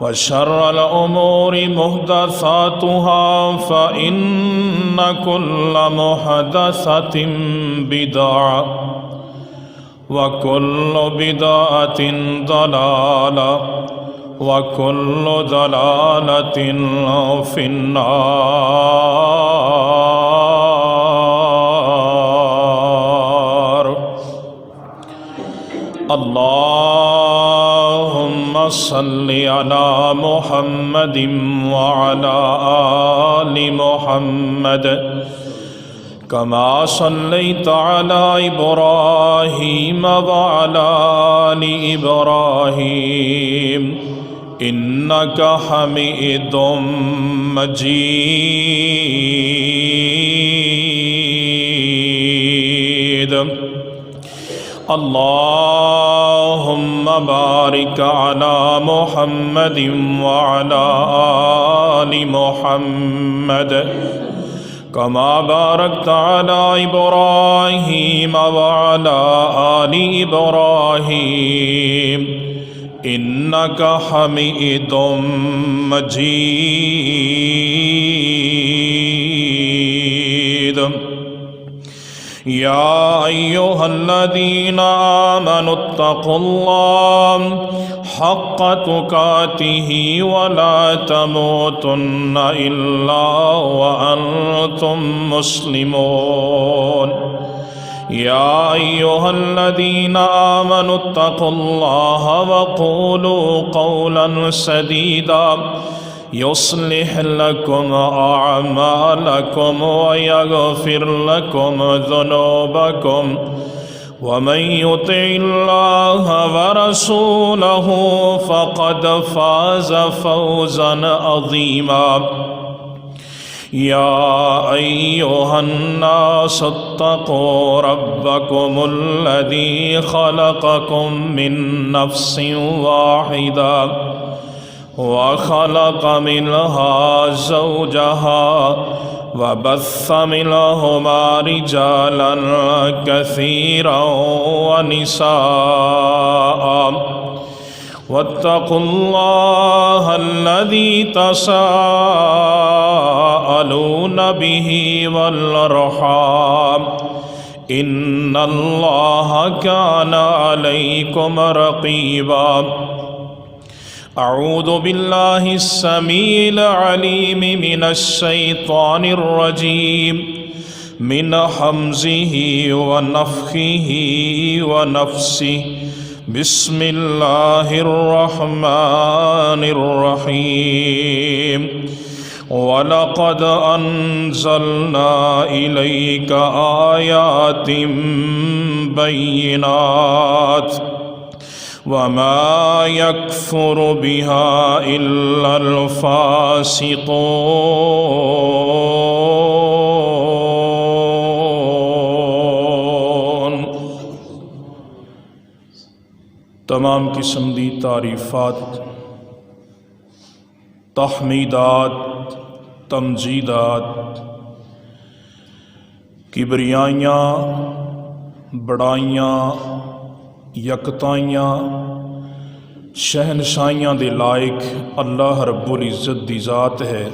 वशर्रल उमूरि मुहदसातुहा फ़इन्न कुल्ल मुहदसतिन बिदअ व कुल्लु बिदअतिन दलाला व कुल्लु दलालतिन फिन्नार। अल्लाहुम्मा सल्लि अला मुहम्मदिन व अला आलि मुहम्मद कमा सल्लैता अला इब्राहीम व अला आलि इब्राहीम इन्नका हमीदुम मजीद। अल्लाहुम्मा बारिक अला मुहम्मदिन व अला आलि मुहम्मद कमा बारकता अला इब्राहीम व अला आलि इब्राहीम इन्नका हमीदुम मजीद। या अय्युहल्लज़ीना आमनुत्तक़ुल्लाह हक़्क़ तुक़ातिही व ला तमूतुन्ना इल्ला व अंतुम मुस्लिमून। या अय्युहल्लज़ीना आमनुत्तक़ुल्लाह व क़ूलू क़ौलन सदीदा युस्लिह लकुम अअमालकुम व यग़फ़िर लकुम ज़ुनूबकुम व मन युतिइल्लाह व रसूलहु फ़क़द फ़ाज़ फ़ौज़न अज़ीमा। या अय्युहन्नासु इत्तक़ू रब्बकुमुल्लज़ी ख़लक़कुम मिन नफ़्सिन वाहिदा व ख़लक़ मिन्हा ज़ौजहा व बस्स मिन्हुमा रिजालन कसीरन व निसाअ वत्तक़ुल्लाह अल्लज़ी तसाअलून बिही वल अर्हाम इन्नल्लाह कान अलैकुम रक़ीबा। अऊज़ु बिल्लाहि स्समीइल अलीम मिनश शैतानिर रजीम मिन हम्ज़िही व नफ़्ख़िही व नफ़्सिही। बिस्मिल्लाहिर रहमानिर रहीम। वलक़द अन्ज़लना इलैका आयातिम बय्यिनात वमा यकफ़ुरु बिहा इल्लल फ़ासिक़ून। तमाम किस्म दी तारीफ़ात, तहमीदात, तमजीदात, किबरियाइयाँ, बड़ाइयाँ, यकताइयाँ, शहनशाइयाँ दे लायक अल्लाह रब्बुल इज़्ज़त दी ज़ात है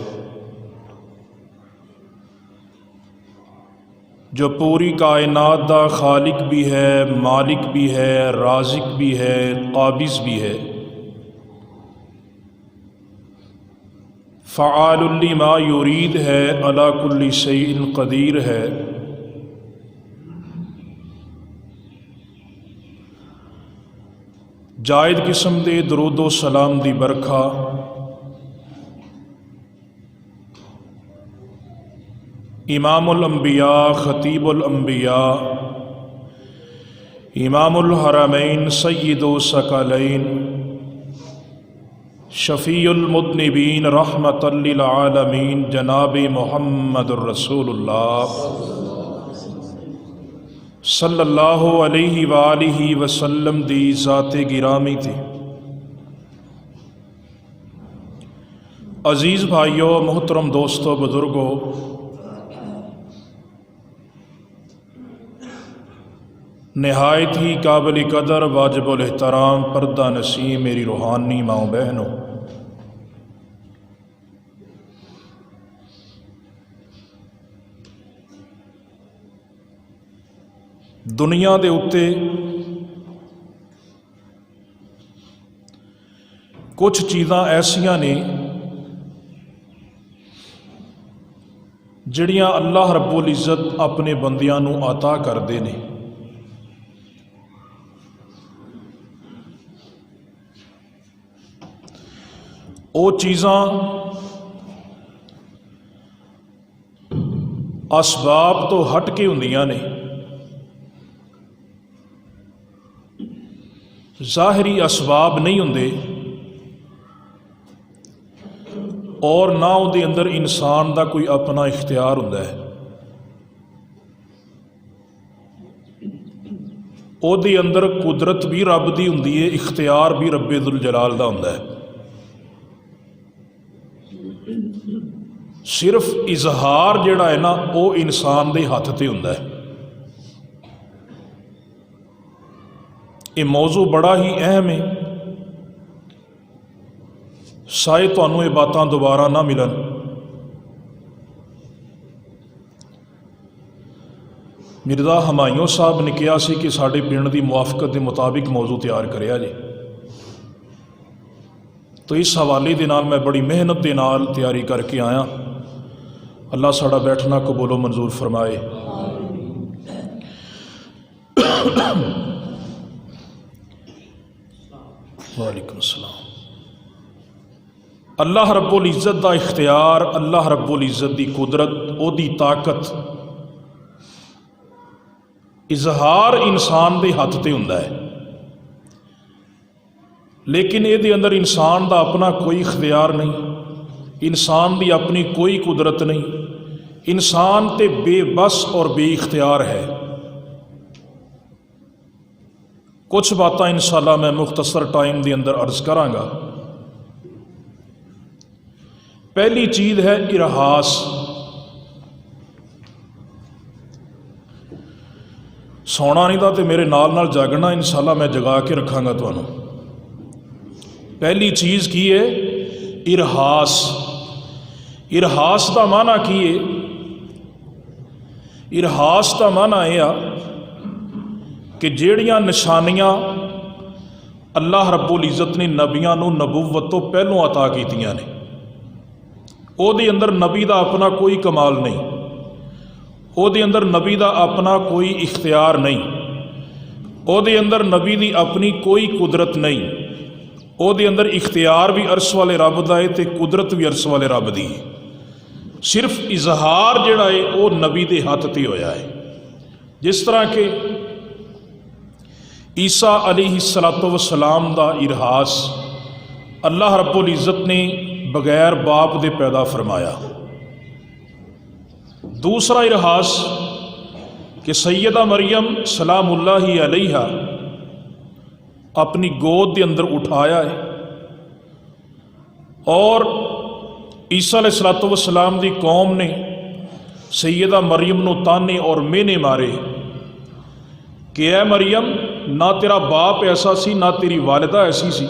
जो पूरी कायनात दा खालिक भी है, मालिक भी है, राज़िक भी है, काबिज़ भी है। फ़आलुल लिमा युरीद है, अला कुल्लि शैइन क़दीर है। जायद किस्म दे दरूदो सलाम दी बरखा इमामुल अंबिया, खतीबुल अंबिया, इमामुल हरमैन, सय्यिदु सकलैन, शफ़ीउल मुज़निबीन, रहमतल लिल आलमीन, जनाब मुहम्मदुर रसूलुल्लाह सल्लल्लाहु अलैहि वालिहि वसल्लम दी ज़ाते गिरामी थी। अज़ीज़ भाइयों, मोहतरम दोस्तों, बुज़ुर्गों, नहायत ही काबिल कदर वाजिबुल एहतराम पर्दा नसी मेरी रूहानी माओ बहनों, दुनिया दे उत्ते कुछ चीज़ां ऐसियां ने जिहड़ियां अल्लाह रब्बुल इज़्ज़त अपने बंदियां नूं अता करदे ने। वो चीज़ां असबाब तो हट के हुंदियां ने, ज़ाहिरी असबाब नहीं हुंदे और ना उहदे अंदर इंसान का कोई अपना इख्तियार हुंदा है। उहदे अंदर कुदरत भी रब दी हुंदी है, इख्तियार भी रब्बे दुल जलाल दा हुंदा है। सिर्फ इजहार जिहड़ा है ना वो इंसान दे हथ ते हुंदा है। ये मौजू बड़ा ही अहम है, शायद तुहानूं ये बातां दोबारा ना मिलन। मिर्ज़ा हमायूं साहब ने कहा सी कि साडे पिंड दी मुआफकत के मुताबिक मौजू तैयार करिया जे, तो इस हवाले दे नाल मैं बड़ी मेहनत के नाल तैयारी करके आया। अल्लाह साड़ा बैठना कबूलो मंजूर फरमाए। वालेकुम सलाम। अल्लाह रब्बुल इज़्ज़त दा इख्तियार, अल्लाह रब्बुल इज़्ज़त दी कुदरत, ओदी ताकत, इजहार इंसान दे हथ ते हुंदा है, लेकिन ये अंदर इंसान का अपना कोई इख्तियार नहीं, इंसान की अपनी कोई कुदरत नहीं। इंसान ते बेबस और बेइख्तियार है। कुछ बातें इंशाअल्लाह मैं मुख्तसर टाइम के अंदर अर्ज करांगा। पहली चीज़ है इरहास। सोना नहीं था तो मेरे नाल नाल जागना, इंशाअल्लाह मैं जगा के रखांगा तुहानूं। पहली चीज़ की है इरहास। इरहास का माना की है? इरहास का माना यह कि जिहड़ियां निशानियां अल्लाह रब्बुल इज़्ज़त ने नबियां नूं नबूवत तो पहलों अता कीतियां ने, उहदे अंदर नबी का अपना कोई कमाल नहीं, उहदे अंदर नबी का अपना कोई इख्तियार नहीं, उहदे अंदर नबी की अपनी कोई कुदरत नहीं। उहदे अंदर इख्तियार भी अर्श वाले रब दा है ते कुदरत भी अर्श वाले रब दी है। सिर्फ इजहार जिहड़ा है वो नबी दे हथ ते होया है। जिस तरह के ईसा अलैहिस्सलातु वस्सलाम दा इरहास अल्लाह रब्बुल इज़्ज़त ने बगैर बाप दे पैदा फरमाया। दूसरा इरहास कि सैयदा मरियम सलामुल्लाहि अलैहा अपनी गोद के अंदर उठाया है और ईसा अलैहिस्सलातु वस्सलाम दी कौम ने सैयदा मरियम नूं ताने और मेहने मारे कि ऐ मरियम, ना तेरा बाप ऐसा सी ना तेरी वालिदा ऐसी सी,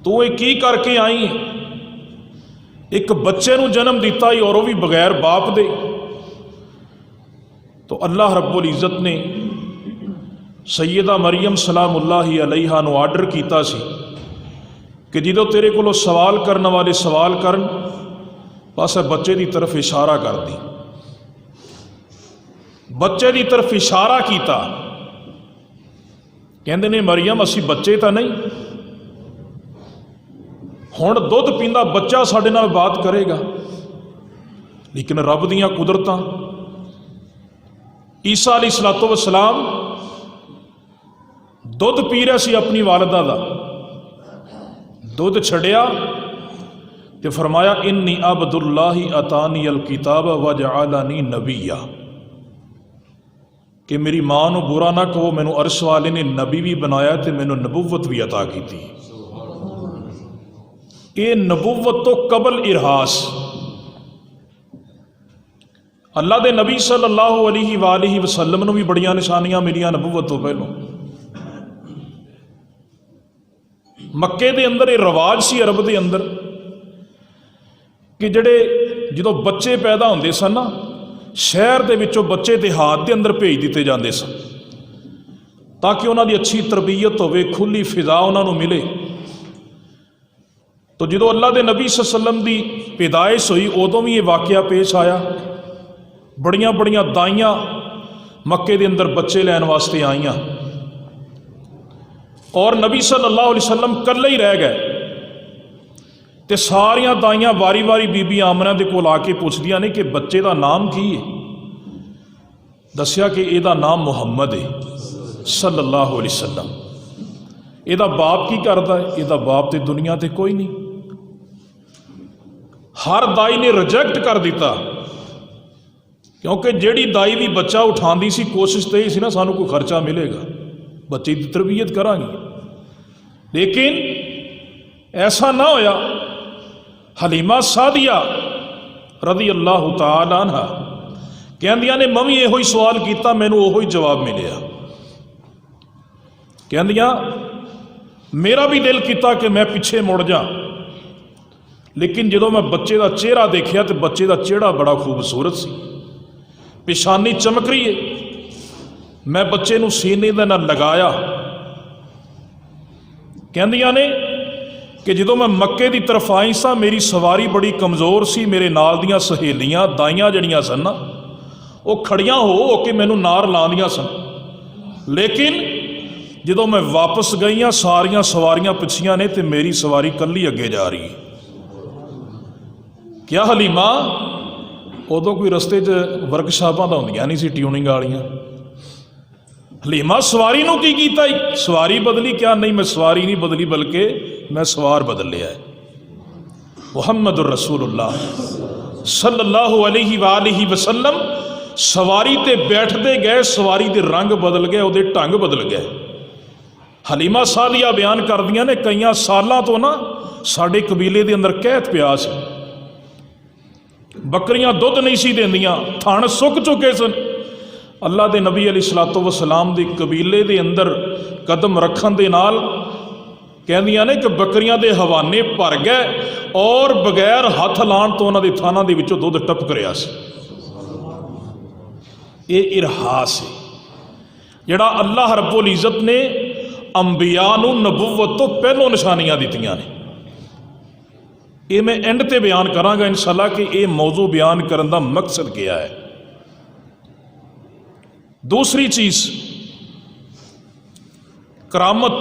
तू ये की करके आई है? एक बच्चे नूं जन्म दिता ही और वह भी बगैर बाप दे। तो अल्लाह रब्बुल इज़्ज़त ने सैयदा मरियम सलामुल्लाहि अलैहा नूं आर्डर कीता सी कि जो तेरे को सवाल करने वाले सवाल करन, बस बच्चे की तरफ इशारा कर दी। बच्चे की तरफ इशारा किया, कहते ने मरियम असी बच्चे तो नहीं, हुण दुध पींदा बच्चा साडे नाल बात करेगा। लेकिन रब दियां कुदरतां, ईसा अलैहिस्सलातु वस्सलाम दुध पी रहा सी अपनी वालिदा दा, दुध छड़िया तो फरमाया इन्नी अब्दुल्लाहि अतानी अल किताब व जअलनी नबिया, कि मेरी मां नूं बुरा ना कहो, मैनू अर्श वाले ने नबी भी बनाया तो मैनू नबूवत भी अता की थी। ये नबूवत तो कबल इरहास। अल्लाह के नबी सल्लल्लाहु अलैहि वसल्लम नूं भी बड़ियां निशानियां मिलियां नबूवत तो पहलों। मक्के दे अंदर ये रिवाज सी अरब के अंदर कि जड़े जो बच्चे पैदा होंदे सन ना, शहर के विचों बच्चे देहात के अंदर भेज दिते जाते सन ताकि उन्होंने अच्छी तरबीयत होवे, खुली फिजा उन्होंने मिले। तो जो अल्लाह के नबी सल्लम की पैदाइश हुई उदों भी ये वाकया पेश आया। बड़ियां बड़ियां दाइयां मक्के के अंदर बच्चे लैन वास्ते आईयां और नबी सल्लल्लाहु अलैहि वसल्लम कल्ले ही रह गए। तो सारियां दाइयां वारी वारी बीबी आमना के कोल आके पुछदियां ने कि बच्चे का नाम की है। दसिया कि ਇਹਦਾ नाम मुहम्मद है सल्लल्लाहु अलैहि वसल्लम। ਇਹਦਾ बाप की करता है? ਇਹਦਾ बाप तो दुनिया ते कोई नहीं। हर दाई ने रिजेक्ट कर दिता क्योंकि जिहड़ी दाई भी बच्चा उठाती सी कोशिश तो यही सी ना सानू कोई खर्चा मिलेगा, बच्चे की तरबियत करांगे। लेकिन ऐसा ना होया। हलीमा सादिया रज़ी अल्लाह तआला अन्हा कहंदियां ने मैं भी इहो ही सवाल किया, मैनू उहो ही जवाब मिलिया। कहंदियां मेरा भी दिल किया कि मैं पिछे मुड़ जा, लेकिन जो मैं बच्चे का चेहरा देखा तो बच्चे का चेहरा बड़ा खूबसूरत सी, पेशानी चमक रही है। मैं बच्चे नूं सीने दे नाल लगाया। कहंदियां ने कि जो मैं मक्के की तरफ आई सा मेरी सवारी बड़ी कमज़ोर सी, मेरे नाल दियां सहेलियां दाइयां जड़ियां सन ना वो खड़ियां हो के मैनू नार लांदियां सन। लेकिन जो मैं वापस गई हाँ सारियां सवारियां पिछियां ने तो मेरी सवारी कल्ली अगे जा रही है। क्या हलीमा उदों कोई रस्ते च वर्कशापां तां होंदियां नहीं सी ट्यूनिंग वालियां। हलीमा सवारी नूं की कीता? सवारी बदली? क्या नहीं, मैं सवारी नहीं बदली बल्कि मैं सवार बदल लिया है। मुहम्मदुर रसूलुल्लाह सल्लल्लाहु अलैहि वसल्लम सवारी ते बैठते गए, सवारी के रंग बदल गए, उहदे ढंग बदल गए। हलीमा सादिया बयान करदियां ने कई सालों तो ना साडे कबीले के अंदर कहत पिया सी, बकरियां दुध नहीं सी देंदियां, थण सुक चुके सन। अल्लाह के नबी अलैहिस्सलातु वस्सलाम के कबीले के अंदर कदम रखन दे नाल कहदियां ने कि बकरियां दे हवाने भर गए और बगैर हथ लाण तो उन्हां दे थानां दे विचों दुध टपक रहा सी। ये इरहास है जिहड़ा अल्लाह रब्बुल इज़्ज़त ने अंबिया नूं नबुव्वत तो पहलों निशानियां दित्तियां ने। ये मैं एंड ते बयान करांगा इंशाअल्लाह कि ये मौजू बयान करने का मकसद क्या है। दूसरी चीज करामत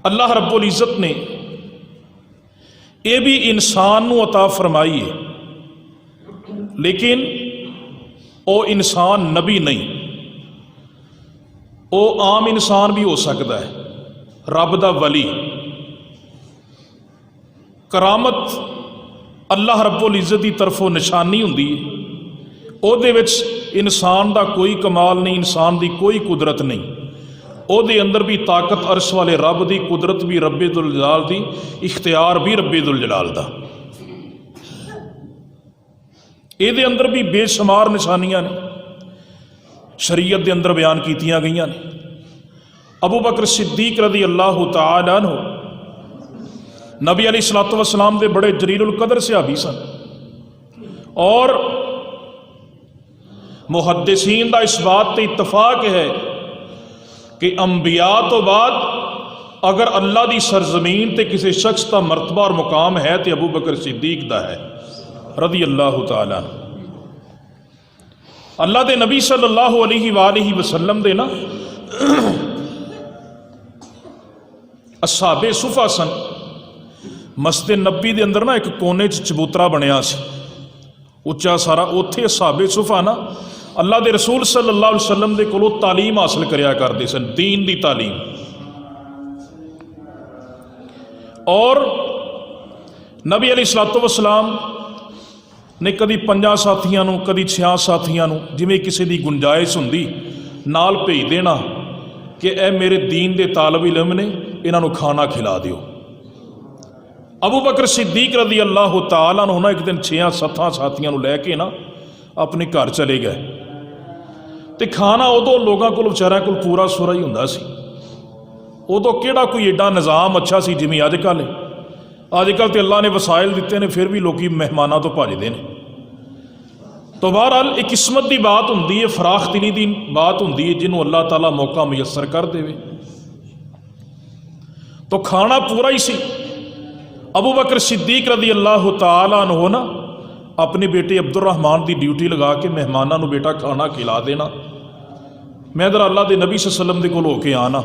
अल्लाह रब्बुल इज़्ज़त ने यह भी इंसान नूं अता फरमाई है, लेकिन वो इंसान नबी नहीं, वो आम इंसान भी हो सकता है, रब दा वली। करामत अल्लाह रब्बुल इज़्ज़त की तरफों निशानी हुंदी है, उहदे विच इंसान का कोई कमाल नहीं, इंसान की कोई कुदरत नहीं। उहदे अंदर भी ताकत अर्श वाले रब की, कुदरत भी रब्बे दुल जलाल की, इख्तियार भी रब्बे दुल जलाल दा। ਇਹਦੇ अंदर भी बेशुमार निशानियां ने शरीयत के अंदर बयान कीतियां गई ने। अबू बकर सिद्दीक रज़ी अल्लाह तआला अन्हु नबी अलैहिस्सलातु वस्सलाम के बड़े जलीलुल कदर सहाबी सन और मुहद्दिसीन का इस बात पर इत्तफाक है कि अंबिया तो बाद अगर अल्लाह की सरजमीन ते किसी शख्स का मरतबा और मुकाम है तो अबू बकर सिद्दीक का है रज़ी अल्लाह तआला। अल्लाह के नबी सल्लल्लाहु अलैहि वसल्लम दे ना असहाबे सुफा सन। मस्जिद नबी के अंदर ना एक कोने चबूतरा बनया सी उच्चा सारा, उत्थे असहाबे सुफा ना अल्लाह के रसूल सल्लल्लाहु अलैहि वसल्लम के कोलों तालीम हासिल करया करते सन, दीन की तालीम। और नबी अलैहिस्सलातु वस्सलाम ने कभी 5 साथियों नूं, कभी 6 साथियों नूं, जिवें किसी की गुंजाइश हुंदी नाल भेज देना कि ए मेरे दीन के तालिब इल्म ने, इन्हां नूं खाना खिला दिओ। अबू बकर सिद्दीक रज़ी अल्लाह तआला अन्हु ना एक दिन 6-7 साथियों को लैके ना अपने घर चले गए। तो खाना उदों लोगों को विचारिया को पूरा सुरा ही हुंदा सी। उदों किहड़ा कोई एडा निज़ाम अच्छा सी जिवें अजकल है। अजकल तो अल्लाह ने वसाइल दिते ने, फिर भी लोग मेहमानों तो भजते हैं। तो बहरहाल एक किस्मत की बात होंदी है, फराख दिली की बात होंदी है, जिन्होंने अल्लाह ताला मौका मुयसर कर देवे। तो खाना पूरा ही सी। अबू बकर सिद्दीक रज़ी अल्लाह तआला अन्हु ना अपने बेटे अब्दुर्रहमान की ड्यूटी लगा के मेहमानों को बेटा खाना खिला देना, मैं इधर अल्लाह के नबी सल्लम के कोल होके आना।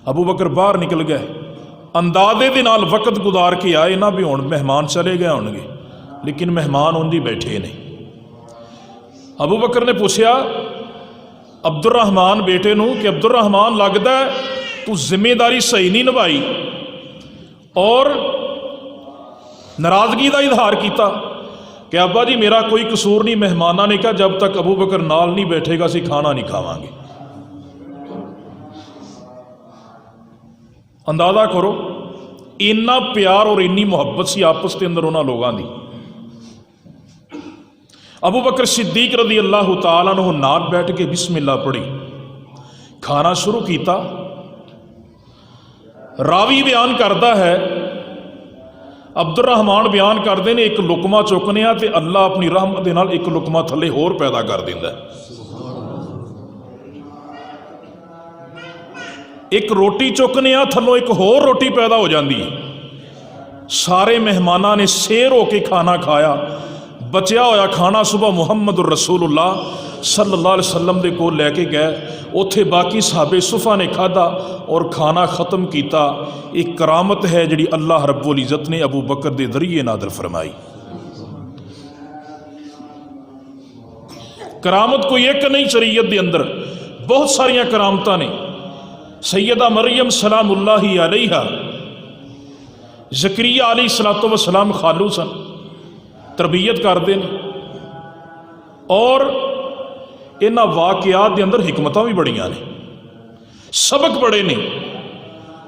अबू बकर बाहर निकल गए, अंदाजे के नाल वक्त गुजार के आए ना भी हुण मेहमान चले गए होंगे, लेकिन मेहमान उंज ही बैठे ने। अबू बकर ने पूछा अब्दुर्रहमान बेटे नूं कि अब्दुर्रहमान लगता है तू जिम्मेदारी सही नहीं निभाई और नाराज़गी का इजहार किया कि अब्बा जी मेरा कोई कसूर नहीं। मेहमाना ने कहा जब तक अबू बकर नाल नहीं बैठेगा असीं खाना नहीं खावांगे। अंदाजा करो इन्ना प्यार और इन्नी मुहब्बत सी आपस के अंदर उन्होंने लोगों की। अबू बकर सिद्दीक रज़ी अल्लाह तआला अन्हु नाल बैठ के बिस्मिल्लाह पढ़ी, खाना शुरू किया। रावी बयान करता है, अब्दुर्रहमान बयान करते हैं एक लुकमा चुकने तो अल्लाह अपनी रहमत के नाल एक लुकमा थले होर पैदा कर देंदा है। एक रोटी चुकने थलों एक होर रोटी पैदा हो जाती है। सारे मेहमाना ने शेर होके खाना खाया। बचिया होया खाना सुबह मुहम्मद रसूलुल्लाह सल्लल्लाहु अलैहि वसल्लम के कोल लैके गए। उत्थे बाकी साहबे सुफा ने खाधा और खाना ख़त्म किया। एक करामत है जिहड़ी अल्लाह रब्बुल इज़्ज़त ने अबू बकर के जरिए नादर फरमाई। करामत कोई एक नहीं, शरीयत के अंदर बहुत सारिया करामत ने। सैयदा मरियम सलामुल्लाहि अलैहा, ज़करिया अलैहिस्सलातु वस्सलाम खालू सन, तरबियत करते हैं और इन्हां वाक़ियात के अंदर हिकमतां भी बड़ियां ने, सबक बड़े ने।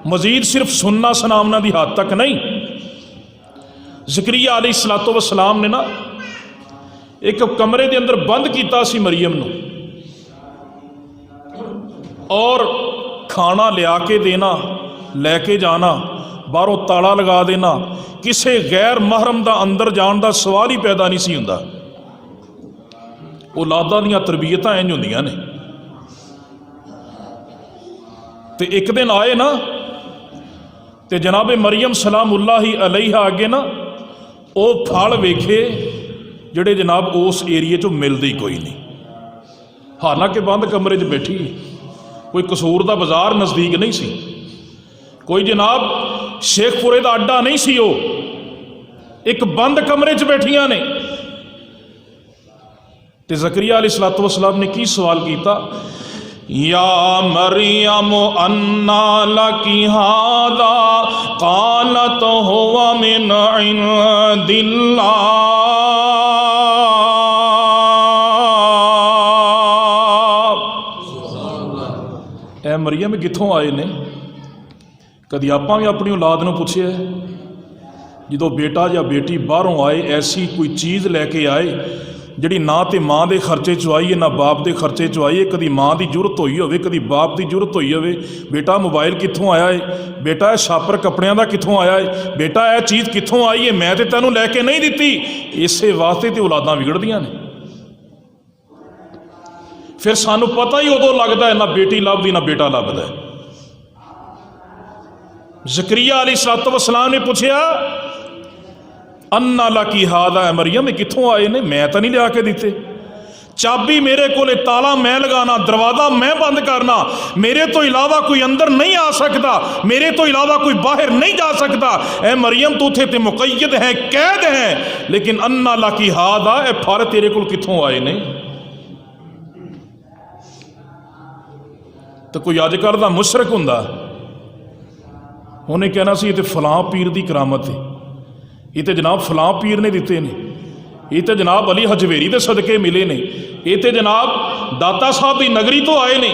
मजीद सिर्फ सुनना सुनावना की हद तक नहीं। ज़करिया अलैहिस्सलातु वस्सलाम ने ना एक कमरे के अंदर बंद किया सी मरियम नूं और खाना लिया के देना, लैके जाना, बाहरों ताला लगा देना, किसी गैर महरम का अंदर जान का सवाल ही पैदा नहीं सी हुंदा। औलादा दीयां तरबियतां इंज हुंदियां ने। ते एक दिन आए ना ते जनाबे मरियम सलामुल्लाहि अलैहा अगे ना वो फल वेखे जिहड़े जनाब उस एरिए चों मिलदे ही कोई नहीं। हालांकि बंद कमरे च बैठी, कोई कसूर का बाजार नज़दीक नहीं सी, कोई जनाब शेखपुरे का अड्डा नहीं सी, वो एक बंद कमरे च बैठिया ने। ते ज़करिया अलैहिस्सलातु वस्सलाम ने की सवाल किया, या मरियम अन्ना लकी हादा क़ालत हुवा मिन इंदिल्लाह। ए मरियम कित्थों आए ने? कदी आपां भी अपनी औलाद नूं पुछिआ जो बेटा या बेटी बाहरों आए ऐसी कोई चीज़ लैके आए जिहड़ी ना तो माँ के खर्चे चो आई है ना बाप के खर्चे चो आई है। कभी माँ की जरूरत हुई होवे, कभी बाप की जरूरत हुई होवे, बेटा मोबाइल कित्थों आया है, बेटा छापर कपड़ियां का कित्थों आया है, बेटा यह चीज़ कित्थों आई है, मैं तो तैनूं लैके नहीं दिती। इस वास्ते तो औलादां विगड़दियां ने। फिर सानू पता ही उदों लगता है ना बेटी लभदी ना बेटा लभदा है। ज़करिया अलैहिस्सलातु वस्सलाम ने पूछा, अन्ना लकी हादा है मरियम, कित्थों आए ने? मैं तो नहीं लिया के दिते। चाबी मेरे को, ताला मैं लगाना, दरवाज़ा मैं बंद करना, मेरे तो इलावा कोई अंदर नहीं आ सकता, मेरे तो इलावा कोई बाहर नहीं जा सकता। ए मरियम तू थे ते मुक़य्यद है, कैद है, लेकिन अन्ना लकी हादा ए फल तेरे को कित्थों आए ने? तो कोई अजकल का मुशरक हुंदा उन्हें कहना सी ये तो फलां पीर की करामत है, ये तो जनाब फलां पीर ने दिते ने, ये तो जनाब अली हजवेरी के सदके मिले ने, ये तो जनाब दाता साहब की नगरी तो आए ने।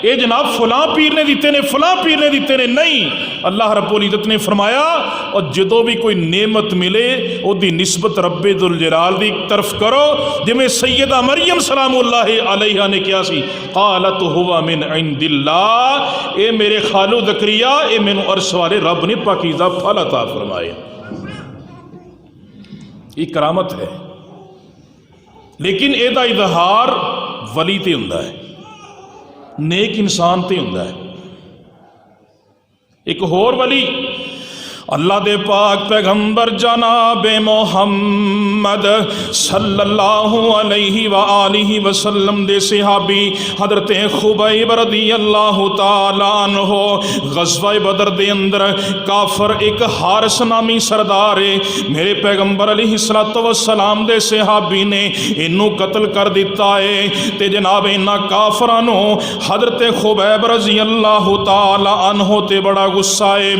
ये जनाब फलां पीर ने दिते ने, फलां पीर ने दिते ने, नहीं। अल्लाह रब्बुल इज़्ज़त ने फरमाया और जो भी कोई नेमत मिले उसकी निस्बत रब्बे दुल जलाल की तरफ करो। जिमें सैयदा मरियम सलामुल्लाह अलैहा ने किया सी, क़ालत हुवा मिन इंदिल्लाह, ये मेरे खालो ज़करिया, ये मैनू अर्श वाले रब ने पाकीज़ा फल अता फरमाए। ये करामत है, लेकिन ਇਹਦਾ इजहार वली ते हुंदा है, नेक इंसान ते हुंदा है। एक होर वली अल्लाह दे पाक पैगंबर जनाब मोहम्मद सल्लल्लाहु अलैहि व आलिहि वसल्लम दे सहाबी हजरत खुबैब रज़ियल्लाहु ताला अन्हु गज़वा बदर दे अंदर काफर एक हारिस नामी सरदार है, मेरे पैगंबर अलैहिस्सलातु वस्सलाम दे सहाबी ने इनू कत्ल कर दिता है। ते जनाब इन्हां काफरां नूं हजरत खुबैब रज़ियल्लाहु ताला अन्हु ते बड़ा गुस्सा है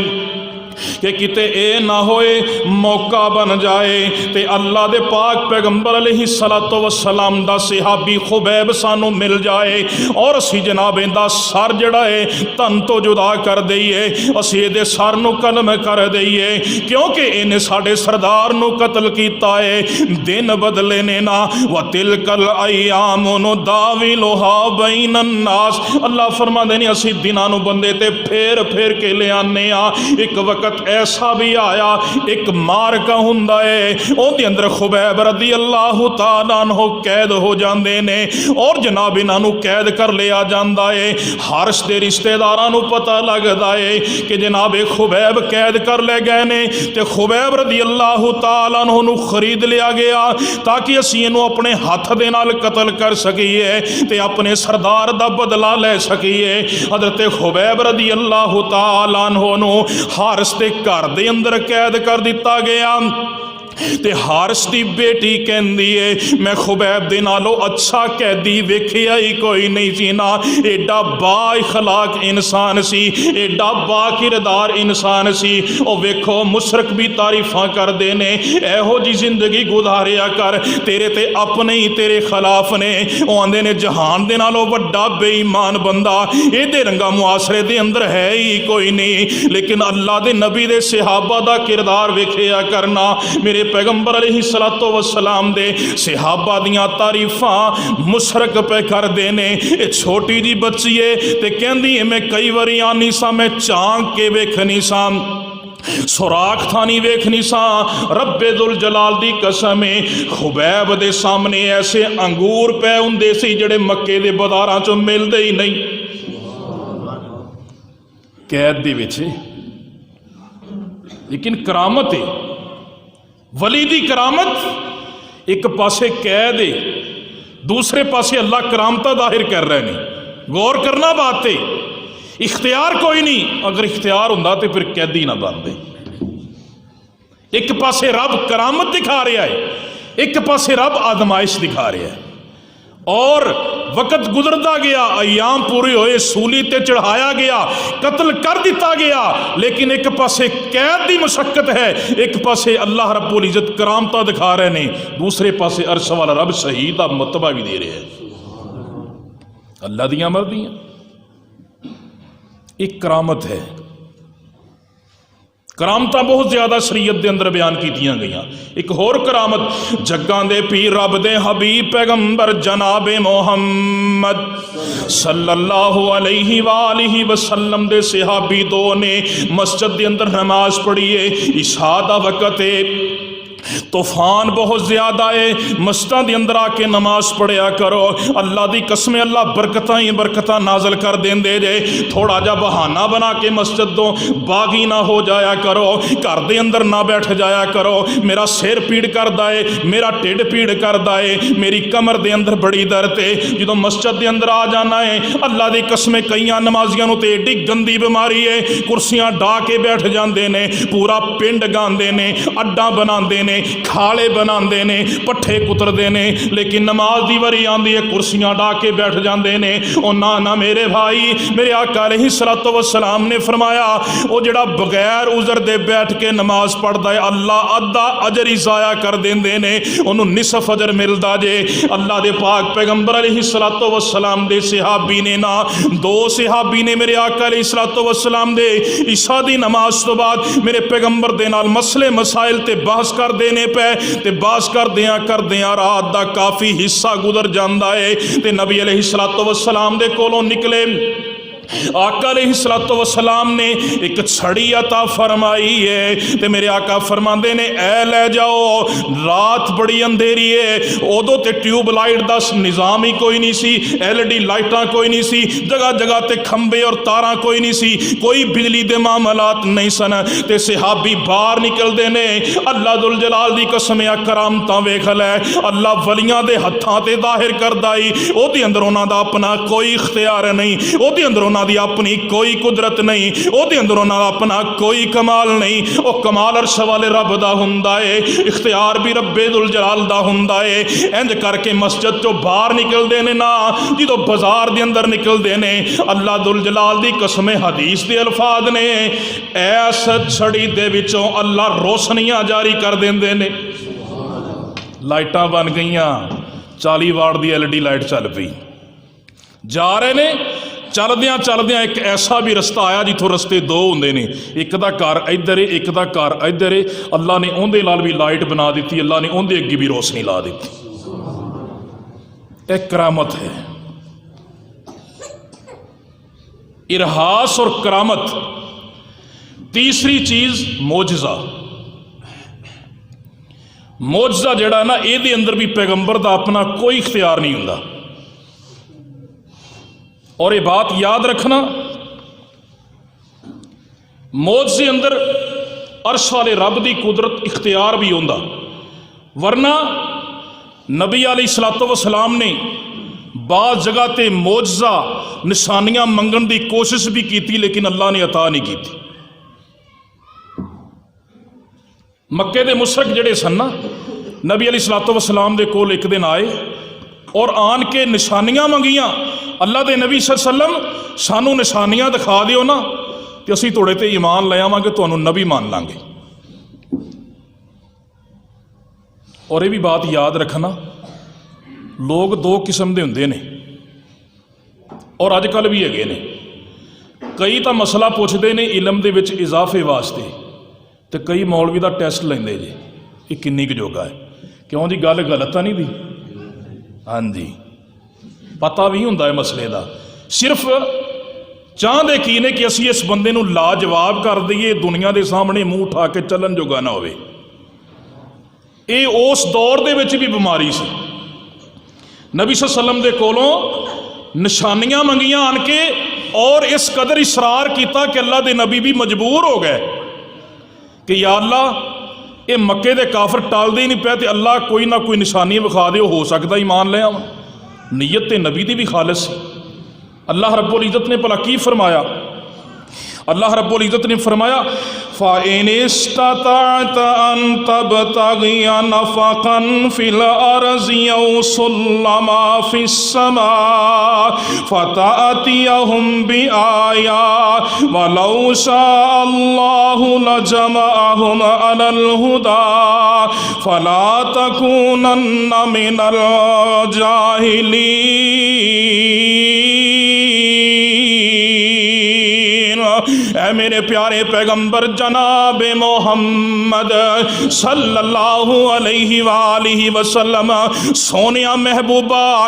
कि किते ए ना होए मौका बन जाए ते अल्लाह दे पाक पैगंबर अलैहिस्सलातु वस्सलाम दा सहाबी खुबैब सानू मिल जाए और असी जनाब इहदा सर जड़ा है तन तो जुदा कर दईए, असी इहदे सर नू कलम कर दईए, क्योंकि इन्हें साडे सरदार नू कत्ल कीता है। दिन बदले ने ना व तिलकल अय्याम नुदाविलुहा बैनन नास, अल्लाह फरमांदे ने असी दिनां नू बंदे ते फेर फेर के ले आने आ। एक वक्त ऐसा भी आया, एक मारका हुंदा है, उहदे अंदर खुबैब रज़ियल्लाहु ताला अन्हु कैद हो जाते ने और जनाब इन्हां नूं कैद कर लिया जाता है। हारिस दे रिश्तेदारां नूं पता लगदा है कि जनाब खुबैब कैद कर ले गए ने ते खुबैब रज़ियल्लाहु ताला अन्हु नूं खरीद लिया गया ताकि असीं इहनूं अपने हथ दे नाल कत्ल कर सकीए ते अपने सरदार दा बदला लै सकीए। हज़रत खुबैब रज़ियल्लाहु ताला अन्हु नूं हारिस दे घर दे अंदर कैद कर दिता गया ते हारिस दी बेटी कहंदी है मैं खुबैब दे नालों अच्छा कैदी वेखिया ही कोई नहीं सी ना, एडा बा इखलाक इंसान सी, एडा बा किरदार इंसान सी। ओ वेखो मुशरक भी तारीफां करदे ने, एहो जी जिंदगी गुजारिया कर, तेरे ते अपने ही तेरे खिलाफ ने। ओ आंदे ने जहान दे नालों वड्डा बेईमान बंदा एदे रंगा मुआसरे दे अंदर है ही कोई नहीं। लेकिन अल्लाह दे नबी दे सहाबा दा किरदार वेखिया करना, मेरे पैगंबर अलैहिस्सलातु वस्सलाम दे सहाबा दियां तारीफां मुशरक पे कर देने। ये छोटी जी बच्ची है ते कहंदी है मैं कई बारी आनी सा, मैं झांक के वेखनी सा, सुराख थानी वेखनी सा, रब्बे दुल जलाल दी कसम है खुबैब दे सामने ऐसे अंगूर पै हुंदे सी जिहड़े मक्के दे बाजारां चों मिलदे ही नहीं। कैद दे विच लेकिन करामत है, वली दी करामत। एक पासे कैद है, दूसरे पासे अल्लाह करामता जाहिर कर रहे हैं। गौर करना बात है, इख्तियार कोई नहीं, अगर इख्तियार हुंदा तो फिर कैदी ना बनते। एक पासे रब करामत दिखा रहा है, एक पासे रब आजमाइश दिखा रहा है। और वक़्त गुजरता गया, अयाम पूरे होए, सूली ते चढ़ाया गया, कत्ल कर दिता गया, लेकिन एक पासे कैद की मुशक्कत है, एक पासे अल्लाह रब्बुल इज़्ज़त करामता दिखा रहे हैं, दूसरे पासे अर्श वाला रब शहीद का मतबा भी दे रहे हैं। अल्लाह दियां मर्जियां, एक करामत है। करामत बहुत ज्यादा शरीयत के अंदर बयान कीतियां गई। एक होर करामत जग्गां दे पीर रब दे हबीब पैगंबर जनाबे मोहम्मद सल्लल्लाहु अलैहि वालिहि वसल्लम दे सहाबी दो ने मस्जिद के अंदर नमाज पढ़ी है। इशा दा वक़्त है, तूफान बहुत ज्यादा है, मस्जिद के अंदर आके नमाज पढ़िया करो। अल्लाह की कसम अल्लाह बरकतां ही बरकतां नाजल कर देंदे जे। थोड़ा जा बहाना बना के मस्जिद तो बागी ना हो जाया करो, घर के अंदर ना बैठ जाया करो। मेरा सिर पीड़ करता है, मेरा ढिड पीड़ करता है, मेरी कमर के अंदर बड़ी दर्द है। जो मस्जिद के अंदर आ जाना है, अल्लाह की कसम कई नमाजियों को तो एडी गंदी बीमारी है, कुर्सियां डा के बैठ जाते हैं, पूरा पिंड गांदे ने, अड्डा बनाते हैं, ने, खाले बनाते ने, पट्ठे कुतरते ने, लेकिन नमाज की वारी आती है कुर्सियां ढा के बैठ जाते हैं। और ना मेरे भाई, मेरे आका अलैहिस्सलातु वस्सलाम ने फरमाया वो जड़ा बगैर उज़र दे बैठ के नमाज पढ़ता है अल्लाह अद्धा अजर ही ज़ाया कर देंदे ने, उन्होंने निसफ अजर मिलता जे। अल्लाह दे पाक पैगंबर अलैहिस्सलातु वस्सलाम दे सहाबी ने ना, दो सहाबी ने मेरे आका अलैहिस्सलातु वस्सलाम दे इशा दी नमाज तो बाद मेरे पैगंबर दे नाल मसले मसाइल ते बहस कर देने पे, ते बहस करदियां रात दा काफ़ी हिस्सा गुजर जाता है। ते नबी अलैहिस्सलातु वस्सलाम दे कोलों निकले आका अलैहिस्सलातु वस्सलाम ने एक छड़ी अता फरमाई है, ते मेरे आका फरमाते ने ऐ ले जाओ, रात बड़ी अंधेरी है, उदों ते ट्यूब लाइट का निज़ाम ही कोई नहीं सी, LED लाइटां कोई नहीं सी, जगह जगह ते खंबे और तारा कोई नहीं सी, कोई बिजली के मामलात नहीं सन। ते सहाबी बाहर निकलते ने, अल्लाह दुल जलाल दी कसम आ करामतां वेख लै, अल्लाह वलियां दे हत्थां ते जाहिर करदा ही, ओहदे अंदर उन्हां दा अपना कोई इख्तियार नहीं, ओहदे अंदर उन्हां दी अपनी कोई कुदरत नहीं, ओहदे अंदर उन्हां दा अपना कोई कमाल नहीं। वह कमाल अर्श वाले रब दा हुंदा है, इख्तियार भी रब्बे दुल जलाल दा हुंदा है। इंज करके मस्जिद चों बाहर निकलते ने ना, जो बाजार के अंदर निकलते ने, अल्लाह दुल जलाल दी कसम हदीस के अल्फाज ने, ऐस छड़ी दे विचों अल्लाह रोशनियां जारी कर देंदे ने। लाइटां बन गईयां, 40 वाट की LED लाइट चल पई, जा रहे ने, चलद्या एक ऐसा भी रस्ता आया जिथों रस्ते दो होंदे ने, एक दा घर इधर है, एक दा घर इधर है। अल्लाह ने उहदे नाल भी लाइट बना दी, अल्लाह ने उहदे अगे भी रोशनी ला दी। एक करामत है, इरहास और करामत। तीसरी चीज मोजज़ा। मोजज़ा जड़ा ना, ये अंदर भी पैगंबर का अपना कोई इख्तियार नहीं हुंदा। और ये बात याद रखना, मोजज़े अंदर अर्श वाले रब की कुदरत इख्तियार भी होंदा, वरना नबी अलैहिस्सलातु वस्सलाम ने बाज़ जगह ते मोजज़ा निशानियां मंगन की कोशिश भी की, लेकिन अल्लाह ने अता नहीं की। मक्के दे मुशरिक जड़े सन ना, नबी अलैहिस्सलातु वस्सलाम दे कोल एक दिन आए और आन के निशानियां मंगियां, अल्लाह के नबी सल्लल्लाहु अलैहि वसल्लम सानू निशानियां दिखा दिओ ना, तो असीं तुहाडे ते ईमान ले आवांगे, तुहानू नबी मान लांगे। और ये भी बात याद रखना, लोग दो किस्म के हुंदे ने, और अजकल भी हैगे ने। कई तो मसला पुछते ने इलम दे विच इजाफे वास्ते, तो कई मौलवी का टैसट लेंदे जे ये किन्नी क जोगा है। क्यों जी, गल गलत नहीं दी? हाँ जी, पता भी हुंदा है मसले का, सिर्फ चाहते की ने कि असी इस बंदे नूं लाजवाब कर दईए, दुनिया के सामने मुँह उठा के चलन जोगा ना होवे। ये उस दौर दे विच भी बीमारी सी। नबी सल्लल्लाहु अलैहि वसल्लम दे कोलों निशानियां मंगियां आन के, और इस कदर इसरार किया कि अल्लाह के नबी भी मजबूर हो गए कि या अल्लाह, ये मक्के दे काफर टालते ही नहीं पे, तो अल्लाह कोई ना कोई निशानी विखा दे, हो सकता ईमान ले आवां। नीयत ते नबी दी भी खालिस। अल्लाह रब्बुल इज़्ज़त ने भला की फरमाया? अल्लाह रब्बुल इज़्ज़त ने फरमाया, फ़इन इस्तताअत अन तबतगिया नफ़क़न फ़िल अर्ज़ि औ सुल्लमा फ़िस समा फ़तअतियहुम बिआया वलौ शाअल्लाहु लजमअहुम अलल हुदा फ़ला तकूनन्न मिनल जाहिलीन। ऐ मेरे प्यारे पैगंबर जनाब मोहम्मद सल्लल्लाहु अलैहि वसल्लम, सोनिया महबूबा,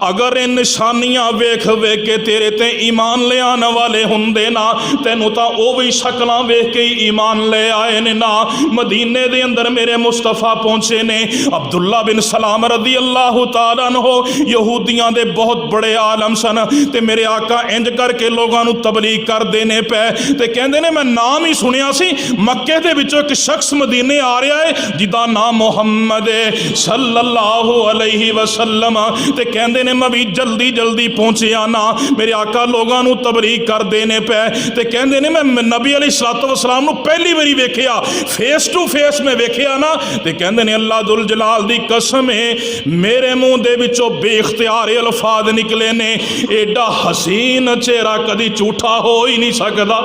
अगर इन निशानियां वेख वेख के तेरे ते ईमान ले आने वाले हुंदे ना, तेनू तां ओ भी शक्लां वेख के ही ईमान ले आए ने ना। मदीने दे अंदर मेरे मुस्तफा पहुंचे ने, अब्दुल्ला बिन सलाम रदी अल्लाह तआला अन्हु यहूदियां दे बहुत बड़े आलम सन, ते मेरे आका इंज करके लोगों नूं तबलीग कर देने पे ते कहंदे ने मैं नाम ही सुनिया सी मक्के दे विचों एक शख्स मदीने आ रहा है जिदा नाम मुहम्मद सल्लल्लाहु अलैहि वसल्लम ते कहंदे ने मैं भी जल्दी जल्दी पहुंचिया ना मेरे आका लोगों नूं तबलीग कर देने पे ते कहंदे ने मैं नबी अलैहिस्सलातु वस्सलाम नूं पहली बारी वेखिया फेस टू फेस में वेखिया ना ते कहंदे ने अल्लाह दुल जलाल दी कसम है मेरे मुंह दे विचों बेख्तियार अल्फाज निकले ने एडा हसीन चेहरा कदी झूठा हो ही नहीं सकदा।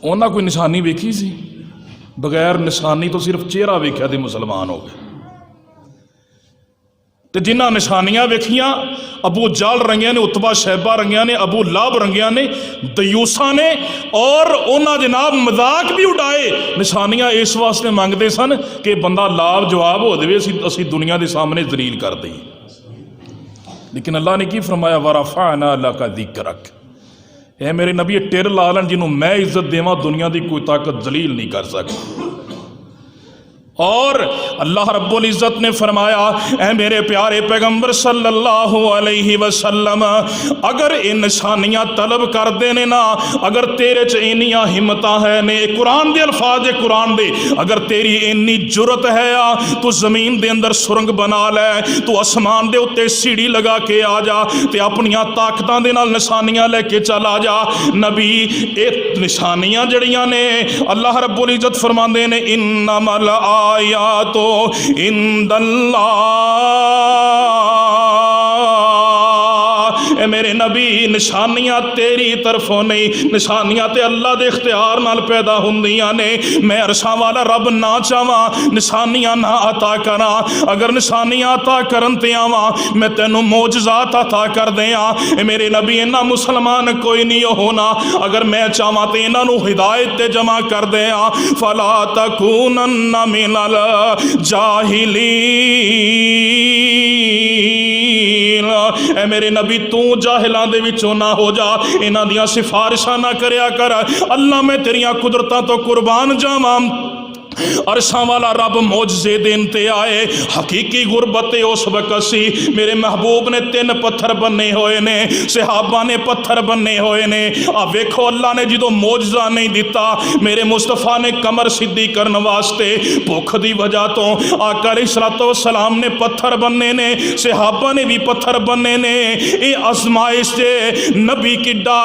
उन्हां कोई निशानी वेखी सी बगैर निशानी तो सिर्फ चेहरा वेख्या ते मुसलमान हो गए ते जिन्हां निशानियां वेखियां अबू जाल रंगिया ने उत्बा शैबा रंगिया ने अबू लाभ रंगिया ने दयूसा ने और उन्हां जनाब मजाक भी उड़ाए निशानियां इस वास्ते मंगते सन कि बंदा लाभ जवाब हो जाए असी दुनिया के सामने जलील कर दईए। लेकिन अल्लाह ने की फरमाया वरफ़अना लका ज़िक्रक है मेरे नबी टेर ला लैन जिन्हों मैं इज्जत देवां दुनिया की कोई ताकत जलील नहीं कर सकती। और अल्लाह रब्बुल इज़्ज़त ने फरमाया ऐ मेरे प्यारे पैगंबर सल्लल्लाहु अलैहि वसल्लम अगर ये निशानियां तलब कर देने ना अगर तेरे च इन्नियां हिम्मत है ने कुरान दे अल्फाज कुरान दे अगर तेरी इन्नी जुरत है तू जमीन दे अंदर सुरंग बना लै तू आसमान दे उत्ते सीढ़ी लगा के आ जा ते अपनियां ताकतां दे नाल निशानियां लेके चल आ जा। नबी ये निशानियां जड़ियां ने अल्लाह रब्बुल इज़्ज़त फरमांदे ने इन्नमल आया तो इंदल्लाह मेरे नबी निशानियां तेरी तरफों नहीं निशानियां ते अल्लाह दे इख्तियार नाल पैदा हुंदियां ने। मैं अरशां वाला रब ना चाहवा निशानियां ना अता करा अगर निशानियां अता करन ते आवा मैं तेनों मौजज़ात अता कर दियां। मेरे नबी इन्ना मुसलमान कोई नहीं होना अगर मैं चाहवा तो इन्हां नूं हिदायत ते जमा कर दियां। फला तकूनन्ना मिनल जाहिलीन ए मेरे नबी तू जाहिलां दे विचों ना हो जा इन्हां दियां सिफारिशां ना करया कर अल्लाह मैं तेरियां कुदरतां तो कुर्बान जावां। अरशां वाला रब मौजज़े देन ते आए हकीकी गुरबत उस वक्त सी मेरे महबूब ने 3 पत्थर बन्ने हुए ने सहाबा ने पत्थर बन्ने हुए ने आ वेखो अल्लाह ने जो मौजज़ा नहीं दिता मेरे मुस्तफा ने कमर सीधी करने वास्ते भुख की वजह तो आका अलैहिस्सलातु वस्सलाम ने पत्थर बन्ने ने सहाबा ने भी पत्थर बन्ने ने। ये आजमाइश से नबी किड्डा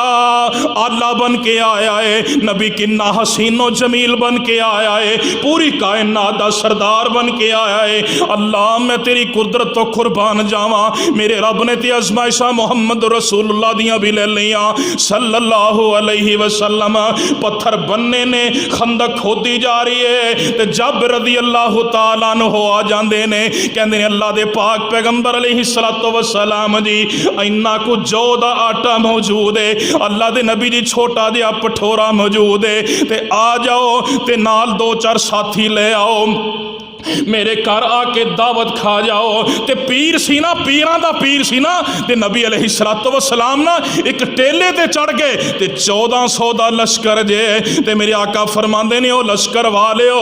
आला बन के आया है नबी किन्ना हसीनो जमील बन के आया है पूरी कायनात दा सरदार बन के आया है। अल्लाह मैं तेरी कुदरत तो कुर्बान जावा मेरे रब ने ते आजमाइशा मोहम्मद रसूलुल्लाह दियां भी ले लिया सल्लल्लाहु अलैहि वसल्लम। पत्थर बनने ने खंदक खोदी जा रही है ते जब रज़ी अल्लाह तआला अन्हु आ जांदे ने कहंदे ने अल्लाह दे पाक पैगंबर अलैहिस्सलातु वस्सलाम जी इन्ना को जौ दा आटा मौजूद है अल्लाह दे नबी जी छोटा जिहा भठोरा मौजूद है ते आ जाओ ते नाल 2-4 साथी ले आओ मेरे घर आके दावत खा जाओ। ते पीर सी ना पीरां दा पीर सी ना ते नबी अलैहिस्सलातु वस्सलाम ना एक टेले ते चढ़ गए ते 1400 दा लश्कर जे ते मेरे आका फरमांदे ने ओ लश्कर वालिओ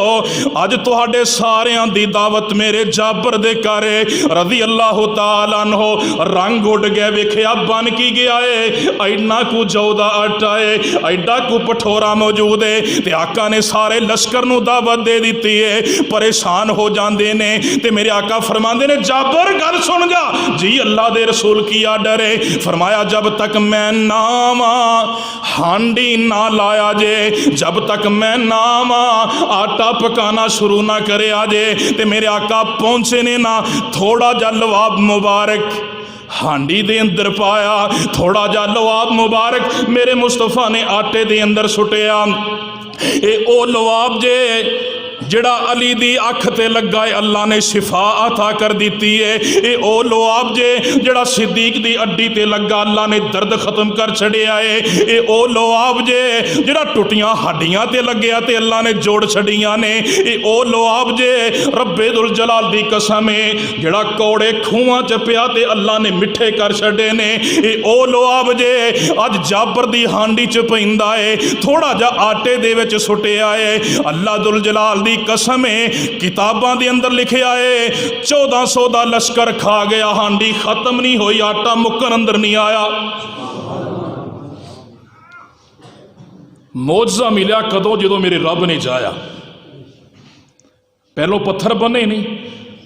अज तुहाडे सारियां दी दावत मेरे जाबर दे घर रज़ी अल्लाह तआला अन्हु रंग उड़ गया वेखिया बन की गया है इन्ना कु जौ दा आटा है एडा कु भठोरा मौजूद है ते आका ने सारे लश्कर नूं दावत दे दित्ती है परेशान हो जाते ने ते मेरे आका फरमाते ने जाबर गल सुन जा जी अल्लाह दे रसूल की आर्डर है फरमाया जब तक मैं ना आवां हांडी ना लाया जे जब तक मैं ना आवां आटा पकाना शुरू ना करे जे ते मेरे आका पहुंचे ने ना थोड़ा जा लवाब मुबारक हांडी दे अंदर पाया थोड़ा जा लवाब मुबारक मेरे मुस्तफा ने आटे दे अंदर सुटिया ए ओ लवाब जे जड़ा अली दी अख ते लगा है अल्लाह ने शिफा अता कर दी है। ये ओ लवाब जे जड़ा सिद्दीक दी अड्डी ते लगा अल्लाह ने दर्द खत्म कर छड़िया है। ये ओ लवाब जे जड़ा टुटियां हड्डियां ते लग्या ते अल्लाह ने जोड़ छड़ियां ने। ये ओ लवाब जे रब्बे दुल जलाल दी कसम है जड़ा कौड़े खूहां च पिया ते अल्लाह ने मिठे कर छड़े ने। ये ओ लवाब जे अज जाबर दी हांडी च पैंदा है थोड़ा जा आटे दे विच सुटिया है। अल्लाह दुल जलाल दी कसम है किताबां दे अंदर लिखिया है 1400 दा लश्कर खा गया हांडी खत्म नहीं हुई आटा मुक्कन अंदर नहीं आया। मौजज़ा मिलिया कदों जो मेरे रब ने चाया। पहलों पत्थर बने नहीं,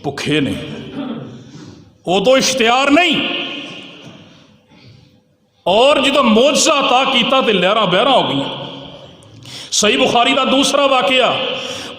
भुखे ने, उदों इश्तिहार नहीं, और जो मौजज़ा अता किया तो लहरां बहरां हो गई। सही बुखारी का दूसरा वाकया,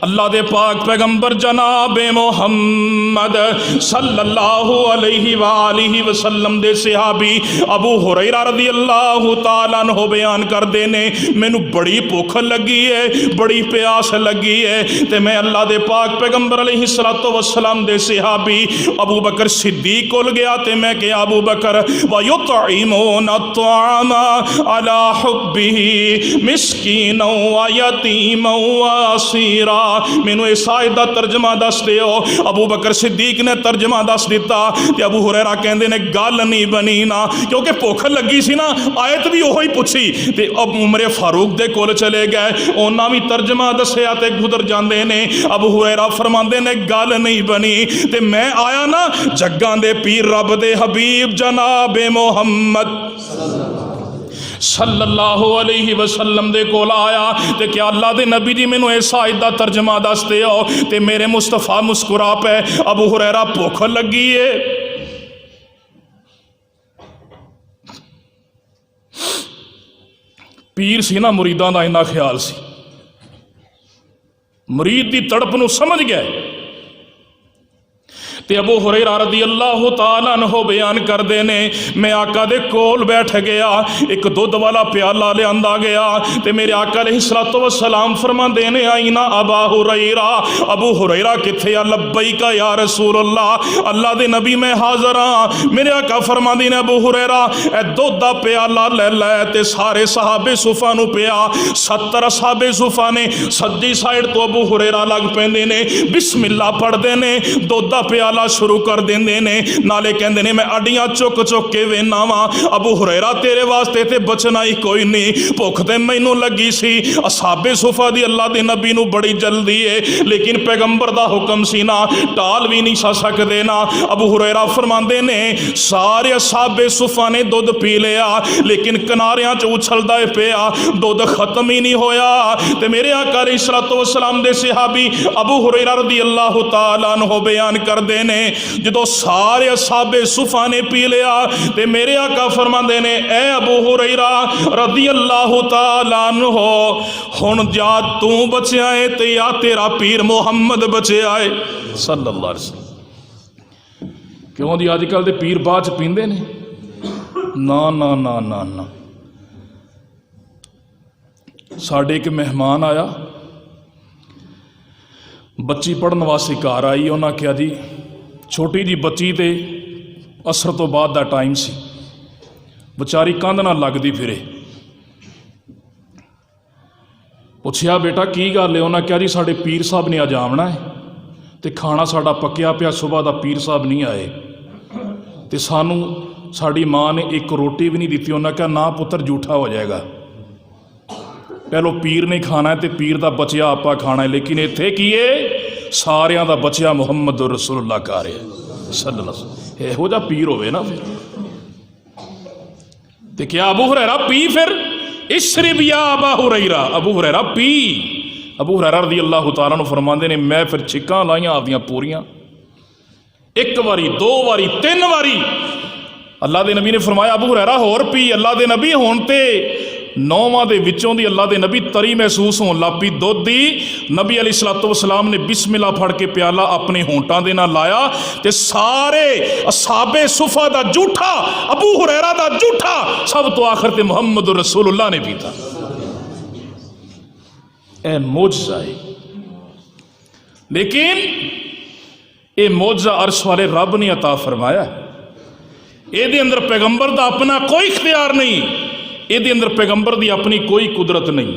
अल्लाह दे पाक पैगंबर जनाब मुहम्मद सल्लल्लाहु अलैहि वालिहि वसल्लम दे सहाबी अबू हुरैरा रज़ी अल्लाह तआला अन्हु बयान करते ने, मैनू बड़ी भुख लगी है, बड़ी प्यास लगी है, तो मैं अल्लाह दे पाक पैगंबर अलैहि सलातो वसलाम दे सहाबी अबू बकर सिद्दीक कोल गया। तो मैं क्या अबू बकर वयुतइमूना अत्तामा अला हुब्बिही मिस्कीना व यतीमा व असीरा। मैनू इस आयत का तर्जमा दस दिओ। अबू बकर सिद्दीक ने तर्जमा दस दिता ते अबू हुरैरा कहते ने गल नहीं बनी ना, क्योंकि भुख लगी सी ना, आयत भी ओही पूछी। ते अब उमरे फारूक दे कोल चले गए, उन्हां भी तर्जमा दसिया ते गुजर जाते ने। अबू हुरैरा फरमाते ने गल नहीं बनी, ते मैं आया ना जग्गां दे पीर रब दे हबीब जनाब मुहम्मद सल्लल्लाहु अलैहि वसल्लम दे कोल आया। ते क्या अल्लाह दे नबी जी मैनू इस आयत दा तर्जमा दस दिओ। ते मेरे मुस्तफा मुस्कुरा पे, अबू हुरैरा भुख लगी है। पीर सी ना मुरीदां दा इन्ना ख्याल सी, मुरीद दी तड़प नू समझ गए। ते अबू हुरैरा रज़ी अल्लाह तआला अन्हु बयान करते ने, मैं आका दे कोल बैठ गया, एक दुध वाला प्याला लियांदा गया, ते मेरे आका अलैहिस्सलातु वस्सलाम फरमांदे ने आईना अबा हुरैरा, अबू हुरैरा किथे आ? लब्बैका या रसूल अल्लाह, अल्लाह दे नबी मैं हाज़र हाँ। मेरे आका फरमांदे ने अबू हुरैरा ए दुध दा प्याला ले लै। ते सारे सहाबे सुफा नू पिया। 70 सहाबे सुफा ने सज्जी साइड तो अबू हुरैरा लग पैंदे ने, बिस्मिल्लाह पढ़ते ने, दुध दा प्याला शुरू कर देंदे ने, नाले कहंदे ने मैं अड्डियां चुक चुक के वेना वा। अबू हुरैरा तेरे वास्ते ते बचना ही कोई नहीं, भुख ते मैनू लगी सी। असहाबे सुफा दी अल्लाह दे नबी नू बड़ी जल्दी है, लेकिन पैगंबर दा हुक्म सी ना, टाल भी नहीं सकदे ना। अबू हुरैरा फरमांदे ने सारे असहाबे सुफा ने दुध पी लिया, लेकिन किनारियां च उछलदा पिया, दुध खत्म ही नहीं होया। ते मेरे आका अलैहिस्सलातु वस्सलाम दे सहाबी अबू हुरैरा रज़ी अल्लाह तआला अन्हु बयान करदे ने, जो सारे असहाबे सुफा ने पी लिया, ते मेरे आका फरमांदे ने ए अबू हुरैरा रज़ी अल्लाह तआला अन्हु, हुण जा तू बचिया है ते या तेरा पीर मुहम्मद बचिया है सल्लल्लाहु अलैहि वसल्लम। क्यों जी अजकल दे पीर बाद च पींदे ने? ना ना ना ना ना। साडे एक मेहमान आया, बच्ची पढ़न वास्ते घर आई, उन्हें कहा जी छोटी जी बच्ची तो असर तो बाद का टाइम सी, बेचारी कंध नाल लगदी फिरे। पुछया बेटा की गल है? उन्हें कहा जी साडे पीर साहब ने अज आना है, तो खाना साडा पक्या पिया, सुबह का पीर साहब नहीं आए, तो सानू साडी माँ ने एक रोटी भी नहीं दी। उन्हें कहा ना पुत्र झूठा हो जाएगा, पहलों पीर ने खाना है, तो पीर का बचिया आपा खाना है, लेकिन इत्थे की है सारियां दा बचिया मुहम्मद रसूलुल्लाह खा रहे सल्लल्लाहु अलैहि वसल्लम। इहो जिहा पीर होवे ना फिर, ते क्या अबू हुरैरा पी फिर? इशरिब या अबा हुरैरा, अबू हुरैरा पी। अबू हुरैरा रज़ी अल्लाह तआला अन्हु फरमांदे ने मैं फिर छिक्कां लाइयां आपदियां पूरियां, एक बारी, दो बारी, तीन बारी। अल्लाह दे नबी ने फरमाया अबू हुरैरा होर पी। अल्लाह दे नबी होण ते नौवां दे विचों दी अल्लाह दे नबी तरी महसूस होण लग पई दुध दी। नबी अलैहिस्सलातु वस्सलाम ने बिस्मिल्लाह फड़ के प्याला अपने होंटां दे नाल लाया, ते सारे असहाबे सुफा दा झूठा, अबू हुरैरा दा झूठा, सब तो आखिर ते मुहम्मद रसूलुल्लाह ने पीता। ए मौजज़ा है, लेकिन ये मौजज़ा अर्श वाले रब ने अता फरमाया। ये अंदर पैगंबर दा अपना कोई इख्तियार नहीं, ये अंदर पैगंबर की अपनी कोई कुदरत नहीं।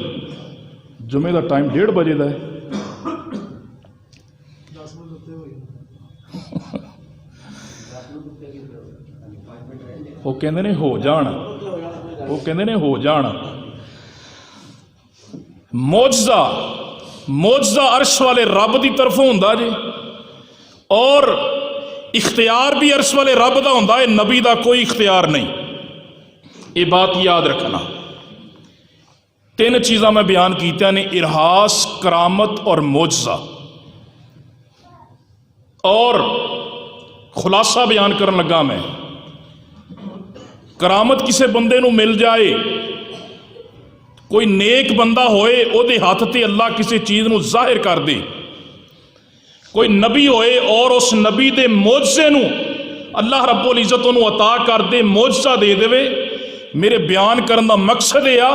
जुमे का टाइम 1:30 बजे का है। वो कहते ने हो जान, वो कहते ने हो जान। मौजज़ा, मौजज़ा अर्श वाले रब की तरफों होंदा जी, और इख्तियार भी अर्श वाले रब का होंदा है, नबी का कोई इख्तियार नहीं। ये बात याद रखना। तीन चीज़ां मैं बयान कीतियां ने, इरहास, करामत और मोजज़ा। और खुलासा बयान करन लगा मैं, करामत किसी बंदे नूं मिल जाए, कोई नेक बंदा होए उहदे हथ ते अल्लाह किसी चीज़ नूं जाहिर कर दे, कोई नबी होए और उस नबी दे मोजज़े नूं अल्लाह रब्बुल इज़्ज़त उहनूं अता कर दे, मोजज़ा दे देवे। मेरे बयान करन दा मकसद यह आ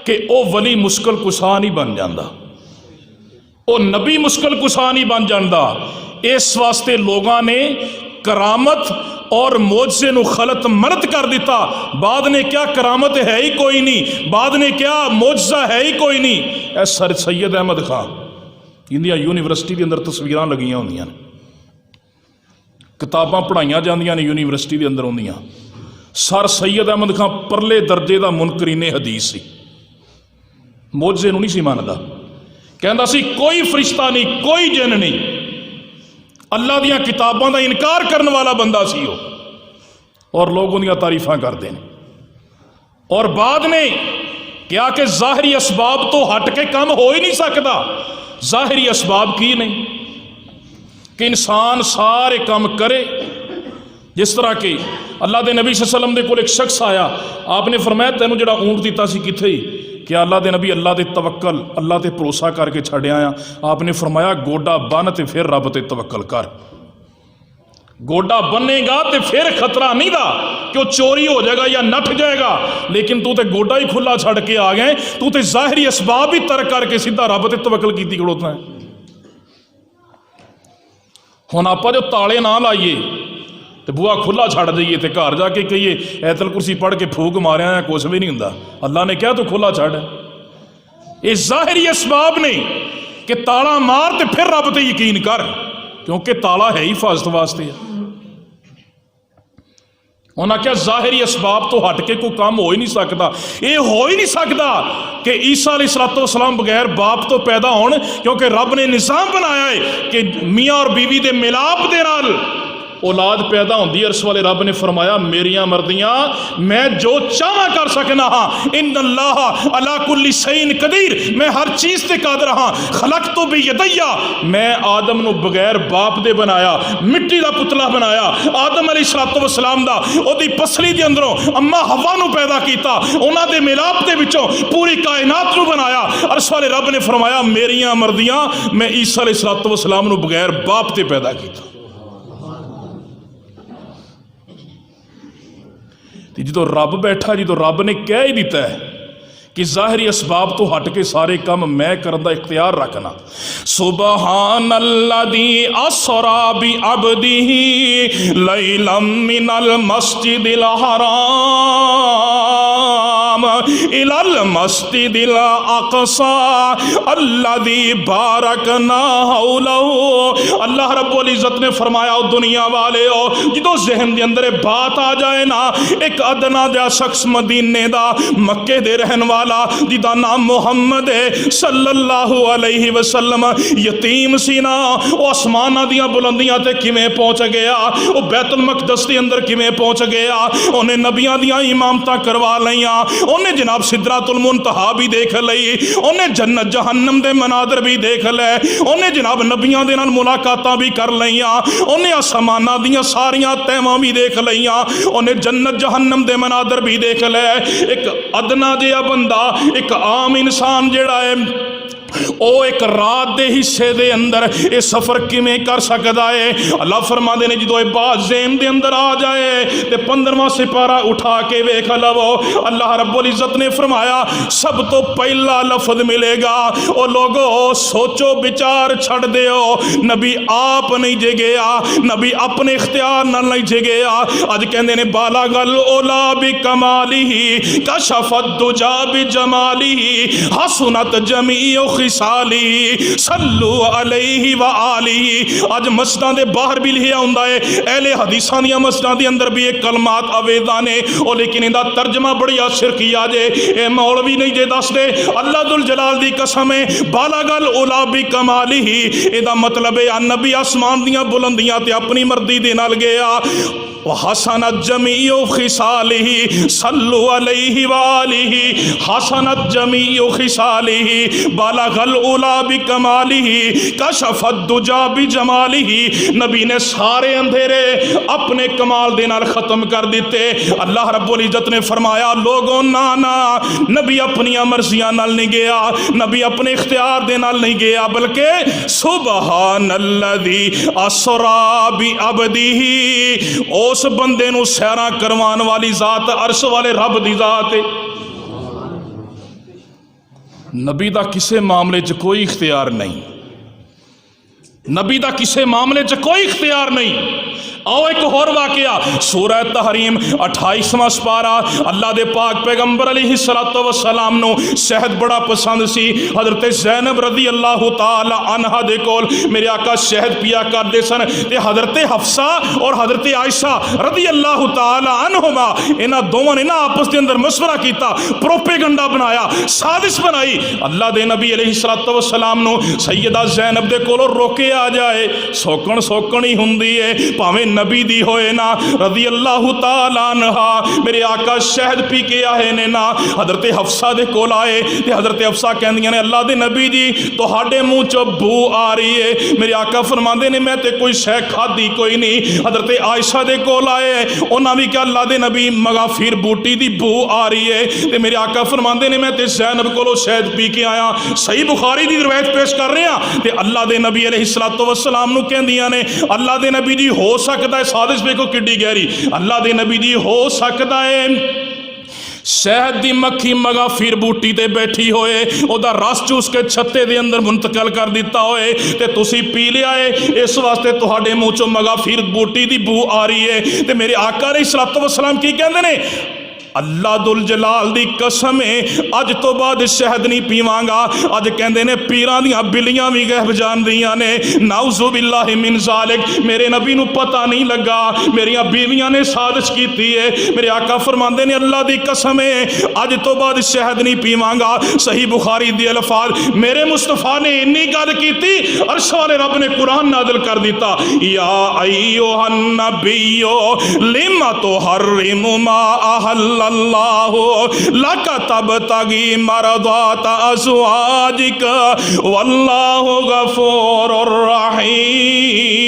कि वह वली मुश्किल कुशा नहीं बन जाता, वह नबी मुश्किल कुशा नहीं बन जाता। इस वास्ते लोगों ने करामत और मोजज़े नूं खलत मलत कर दिता। बाद ने क्या करामत है ही कोई नहीं, बाद ने क्या मोजज़ा है ही कोई नहीं। ए sir Syed Ahmad Khan India university के अंदर तस्वीरां लगियां होंदियां ने, किताबां पढ़ाइयां जांदियां ने यूनिवर्सिटी के अंदर होंदियां। सर सैयद अहमद खान परले दर्जे का मुनकरीने हदीस सी, मोजज़े नूं नहीं सी मनदा, कहंदा सी कोई फरिश्ता नहीं, कोई जिन नहीं, अल्लाह दियां किताबां का इनकार करने वाला बंदा सी वो, और लोग उनकी तारीफां करते हैं। और बाद में क्या कि ज़ाहिरी असबाब तो हट के काम हो ही नहीं सकता। ज़ाहिरी असबाब की नहीं कि इंसान सारे काम करे। जिस तरह के अल्लाह के नबी सल्लल्लाहु अलैहि वसल्लम दे कोल एक शख्स आया, आपने फरमाया तैनूं जिहड़ा ऊंट दिता सी कित्थे? क्या अल्लाह के नबी अल्लाह के तवक्कल, अल्लाह ते भरोसा करके छड्ड आया। आपने फरमाया गोडा बन ते फिर रब ते तवक्कल कर। गोडा बनेगा तो फिर खतरा नहीं था कि वह चोरी हो जाएगा या नठ जाएगा, लेकिन तू तो गोडा ही खुला छड़ के आ गए, तू तो ज़ाहिरी असबाब ही तर्क करके सीधा रब ते तवक्कल की खड़ोता है। हुण आपां जो ताले ना लाइए तो बूहा खुला छड़ जाइए तो घर जाके कहिए ऐतल कुर्सी पढ़ के फूक मारिया है, कुछ भी नहीं होंदा। अल्लाह ने क्या तू खुला छड़। ये ज़ाहिरी असबाब ने कि ताला मार तो फिर रब ते यकीन कर, क्योंकि ताला है ही हिफाजत वास्ते। उन्हें क्या ज़ाहिरी असबाब तो हट के कोई काम हो ही नहीं सकता। ये हो ही नहीं सकता कि ईसा अलैहिस्सलाम बगैर बाप तो पैदा होण, क्योंकि रब ने निज़ाम बनाया है कि मियाँ और बीवी के मिलाप दे नाल औलाद पैदा होंदी। अर्श वाले रब ने फरमाया मेरिया मर्दियां मैं जो चाहा कर सकना हाँ, इन्नल्लाह अला कुल्ली शैइन कदीर, मैं हर चीज़ ते कादिर हाँ। खलक तो भी यदैया, मैं आदम नू बगैर बाप दे बनाया, मिट्टी का पुतला बनाया। आदम अलैहिस्सलाम दा ओदी पसली दे अंदरों अम्मा हवा नू पैदा किया, उन्हां दे मिलाप दे विचों पूरी कायनात नू बनाया। अर्श वाले रब ने फरमाया मेरिया मर्दियां मैं ईसा अलैहिस्सलाम नू बगैर बाप ते पैदा किया। जो रब बैठा, जो रब ने कह ही दिता है कि ज़ाहिरी असबाब तो हट के सारे काम मैं करने का इख्तियार रखना। सुबहानल्लज़ी अस्रा बि अब्दिही लैलम मिनल मस्जिदिल हराम इलल मस्जिदिल अक़सा अल्लज़ी बारकना हौलहू। अल्लाह रब्बुल इज़्ज़त ने फरमाया दुनिया वाले हो, जो ज़हन के अंदर बात आ जाए ना, एक अदना दा शख्स मदीने दा मक्के दे रहन वाला जिदा नाम मुहम्मद है सल्लल्लाहु अलैहि वसल्लम, यतीम सी ना, वो आसमाना दियां बुलंदियां ते किवें पहुंच गया, वो बैतुल मक़दस के अंदर किवें पहुंच गया, उन्हें नबियां दियां इमामतां करवा लईयां, उन्हें जनाब सिदरातुल मुंतहा भी देख लई, उन्हें जन्नत जहन्नम दे मनादर भी देख ले, उन्हें जनाब नबियां दे नाल मुलाकातां भी कर लईयां, उन्हें आसमाना दियां सारियां तैवां भी देख लईयां, उन्हें जन्नत जहन्नम दे मनादर भी देख ले। एक अदना जिहा बंदा, एक आम इंसान जेड़ा है ओ एक रात के हिस्से दे अंदर ये सफ़र किमें कर सकता है। अल्लाह फरमाते ने जो बात ज़हन दे अंदर आ जाए तो 15वां सिपारा उठा के वेख लवो। अल्लाह रब्बुल इज़्ज़त ने फरमाया सब तो पहला लफ्ज़ मिलेगा, ओ लोगो सोचो विचार छड़ दियो, नबी आप नहीं जे गया, नबी अपने इख्तियार नाल नहीं जे गया। अज कहंदे ने बाला गल ओला बि कमालिही कशफत दुजा बि जमालिही हसनत जमीओ खिसाली सल्लू अलैहि व आलिही। अज मस्जिदां दे बाहर भी लिखिया हुंदा है, अहले हदीसां दियां मस्जिदां दे अंदर भी एक कलमात आवेदा ने, ओ लेकिन इहदा तर्जमा बड़ी शिरकिया जे, ए मौलवी नहीं जे दसदे। अल्लाह दुल जलाल दी कसम है बालागल उला बि कमालिही, इहदा मतलब है नबी आसमान दियां बुलंदियां ते अपनी मर्जी दे नाल गया। हसनत जमीउ खिसालिही सल्लु अलैहि वालिही हसनत जमीउ खिसालिही बलगल उला बिकमालिही कशफत दुजा बिजमालिही। नबी ने सारे अंधेरे अपने कमाल दे नाल खत्म कर दिते। अल्लाह रब्बुल इज्जत ने फरमाया लोगों ना ना, नबी अपनी मर्जियां नाल नहीं गया, नबी अपने इख्तियार दे नाल नहीं गया, बल्कि सुबहानल्लज़ी असरा बि अब्दिही, उस बंदे नू सैरा करवाने वाली जात अर्श वाले रब दी जात है। नबी दा किसे मामले च कोई इख्तियार नहीं, नबी दा किसे मामले च कोई इख्तियार नहीं। आओ एक होर वाकया, सूरह तहरीम 28वां सपारा। अल्लाह दे पाक पैगंबर अलैहिस्सलातु वस्सलाम नो शहद बड़ा पसंद सी। हजरत ज़ैनब रज़ी अल्लाह तआला अन्हा दे कोल मेरे आका शहद पिया करते सन। ते हजरत हफ्सा और हजरत आयशा रज़ी अल्लाह तआला अन्हुमा, इन्हां दोवां ने ना आपस के अंदर मशवरा किया, प्रोपेगंडा बनाया, साजिश बनाई। अल्लाह दे नबी अलैहिस्सलातु वस्सलाम नो सैयदा ज़ैनब दे कोलों रोके आ जाए, सोकण सोकण ही हुंदी है, भावें नबी दी होए ना रज़ी अल्लाह तआला अन्हा। मेरे आका शहद पी के आए ने ना, हजरत हफ्सा दे कोल आए ते हजरत हफ्सा कहंदियां ने अल्लाह दे नबी जी तुहाडे मुंह चो बू आ रही है। मेरे आका फरमांदे ने मैं ते कोई शै खाधी कोई नहीं। हजरत आयशा दे कोल आए, उन्हां भी क्या अल्लाह दे नबी मगाफिर बूटी दी बू आ रही है। ते मेरे आका फरमांदे ने मैं ते ज़ैनब कोलों शहद पी के आया। सही बुखारी दी रिवायत पेश कर रहे हैं। ते अल्लाह दे नबी अलैहिस्सलातु वस्सलाम नू कहंदियां ने अल्लाह दे नबी जी हो सकता है, साजिश देखो किड्डी गहरी, अल्लाह दे नबी जी हो सकता है शहद दी मक्खी मगाफिर बूटी ते बैठी होए, ओदा रस चूस के छत्ते दे अंदर मुंतकल कर दिता होए ते तुसी पी लिया है, इस वास्ते तुहाडे मुंह चों मगाफिर बूटी दी बू आ रही है। ते मेरे आका अलैहिस्सलातु वस्सलाम की कहंदे ने अल्लाह दुल जलाल दी कसम है अज तो बाद शहद नहीं पीवांगा। अज कहंदे ने पीरां दियां बिल्लियां भी गैब जानदियां ने, नाउज़ु बिल्लाहि मिन ज़ालिक। मेरे नबी नू पता नहीं लगा, मेरियां बीवियां ने साजिश कीती है। मेरे आका फरमांदे ने अल्लाह दी कसम है अज तो बाद शहद नहीं पीवांगा। सही बुखारी दे अल्फाज, मेरे मुस्तफा ने इन्नी गल कीती, अर्श वाले रब ने कुरान नाज़िल कर दिता, या अय्युहन नबिय्यो लिमा तुहर्रिमु मा अहल्ल अल्लाहु लका तबतगी मरदात अज़वाजिक वल्लाहु गफूरुर रहीम।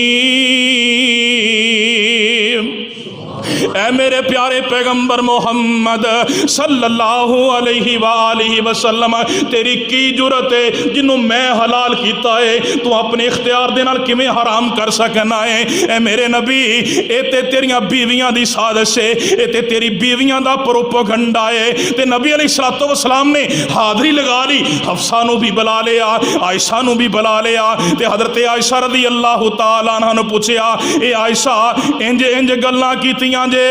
ऐ मेरे प्यारे पैगंबर मोहम्मद सल्लल्लाहु अलैहि वालिहि वसल्लम, तेरी की जुरत है जिन्हों मैं हलाल किया है तू अपने इख्तियार दे नाल किवें हराम कर सकना है। ऐ मेरे नबी ए ते तेरियां बीवियां दी साजिश है, ए ते तेरी बीवियां दा प्रोपेगंडा है। ते नबी अलैहिस्सलातु वस्सलाम ने हाज़री लगा ली, हफ्सा नू भी बुला लिया, आयशा नू भी बुला लिया। ते हजरत आयशा रज़ी अल्लाह तआला अन्हा नू पूछया, ए आयशा इंज इंज गल्लां कीतियां जे?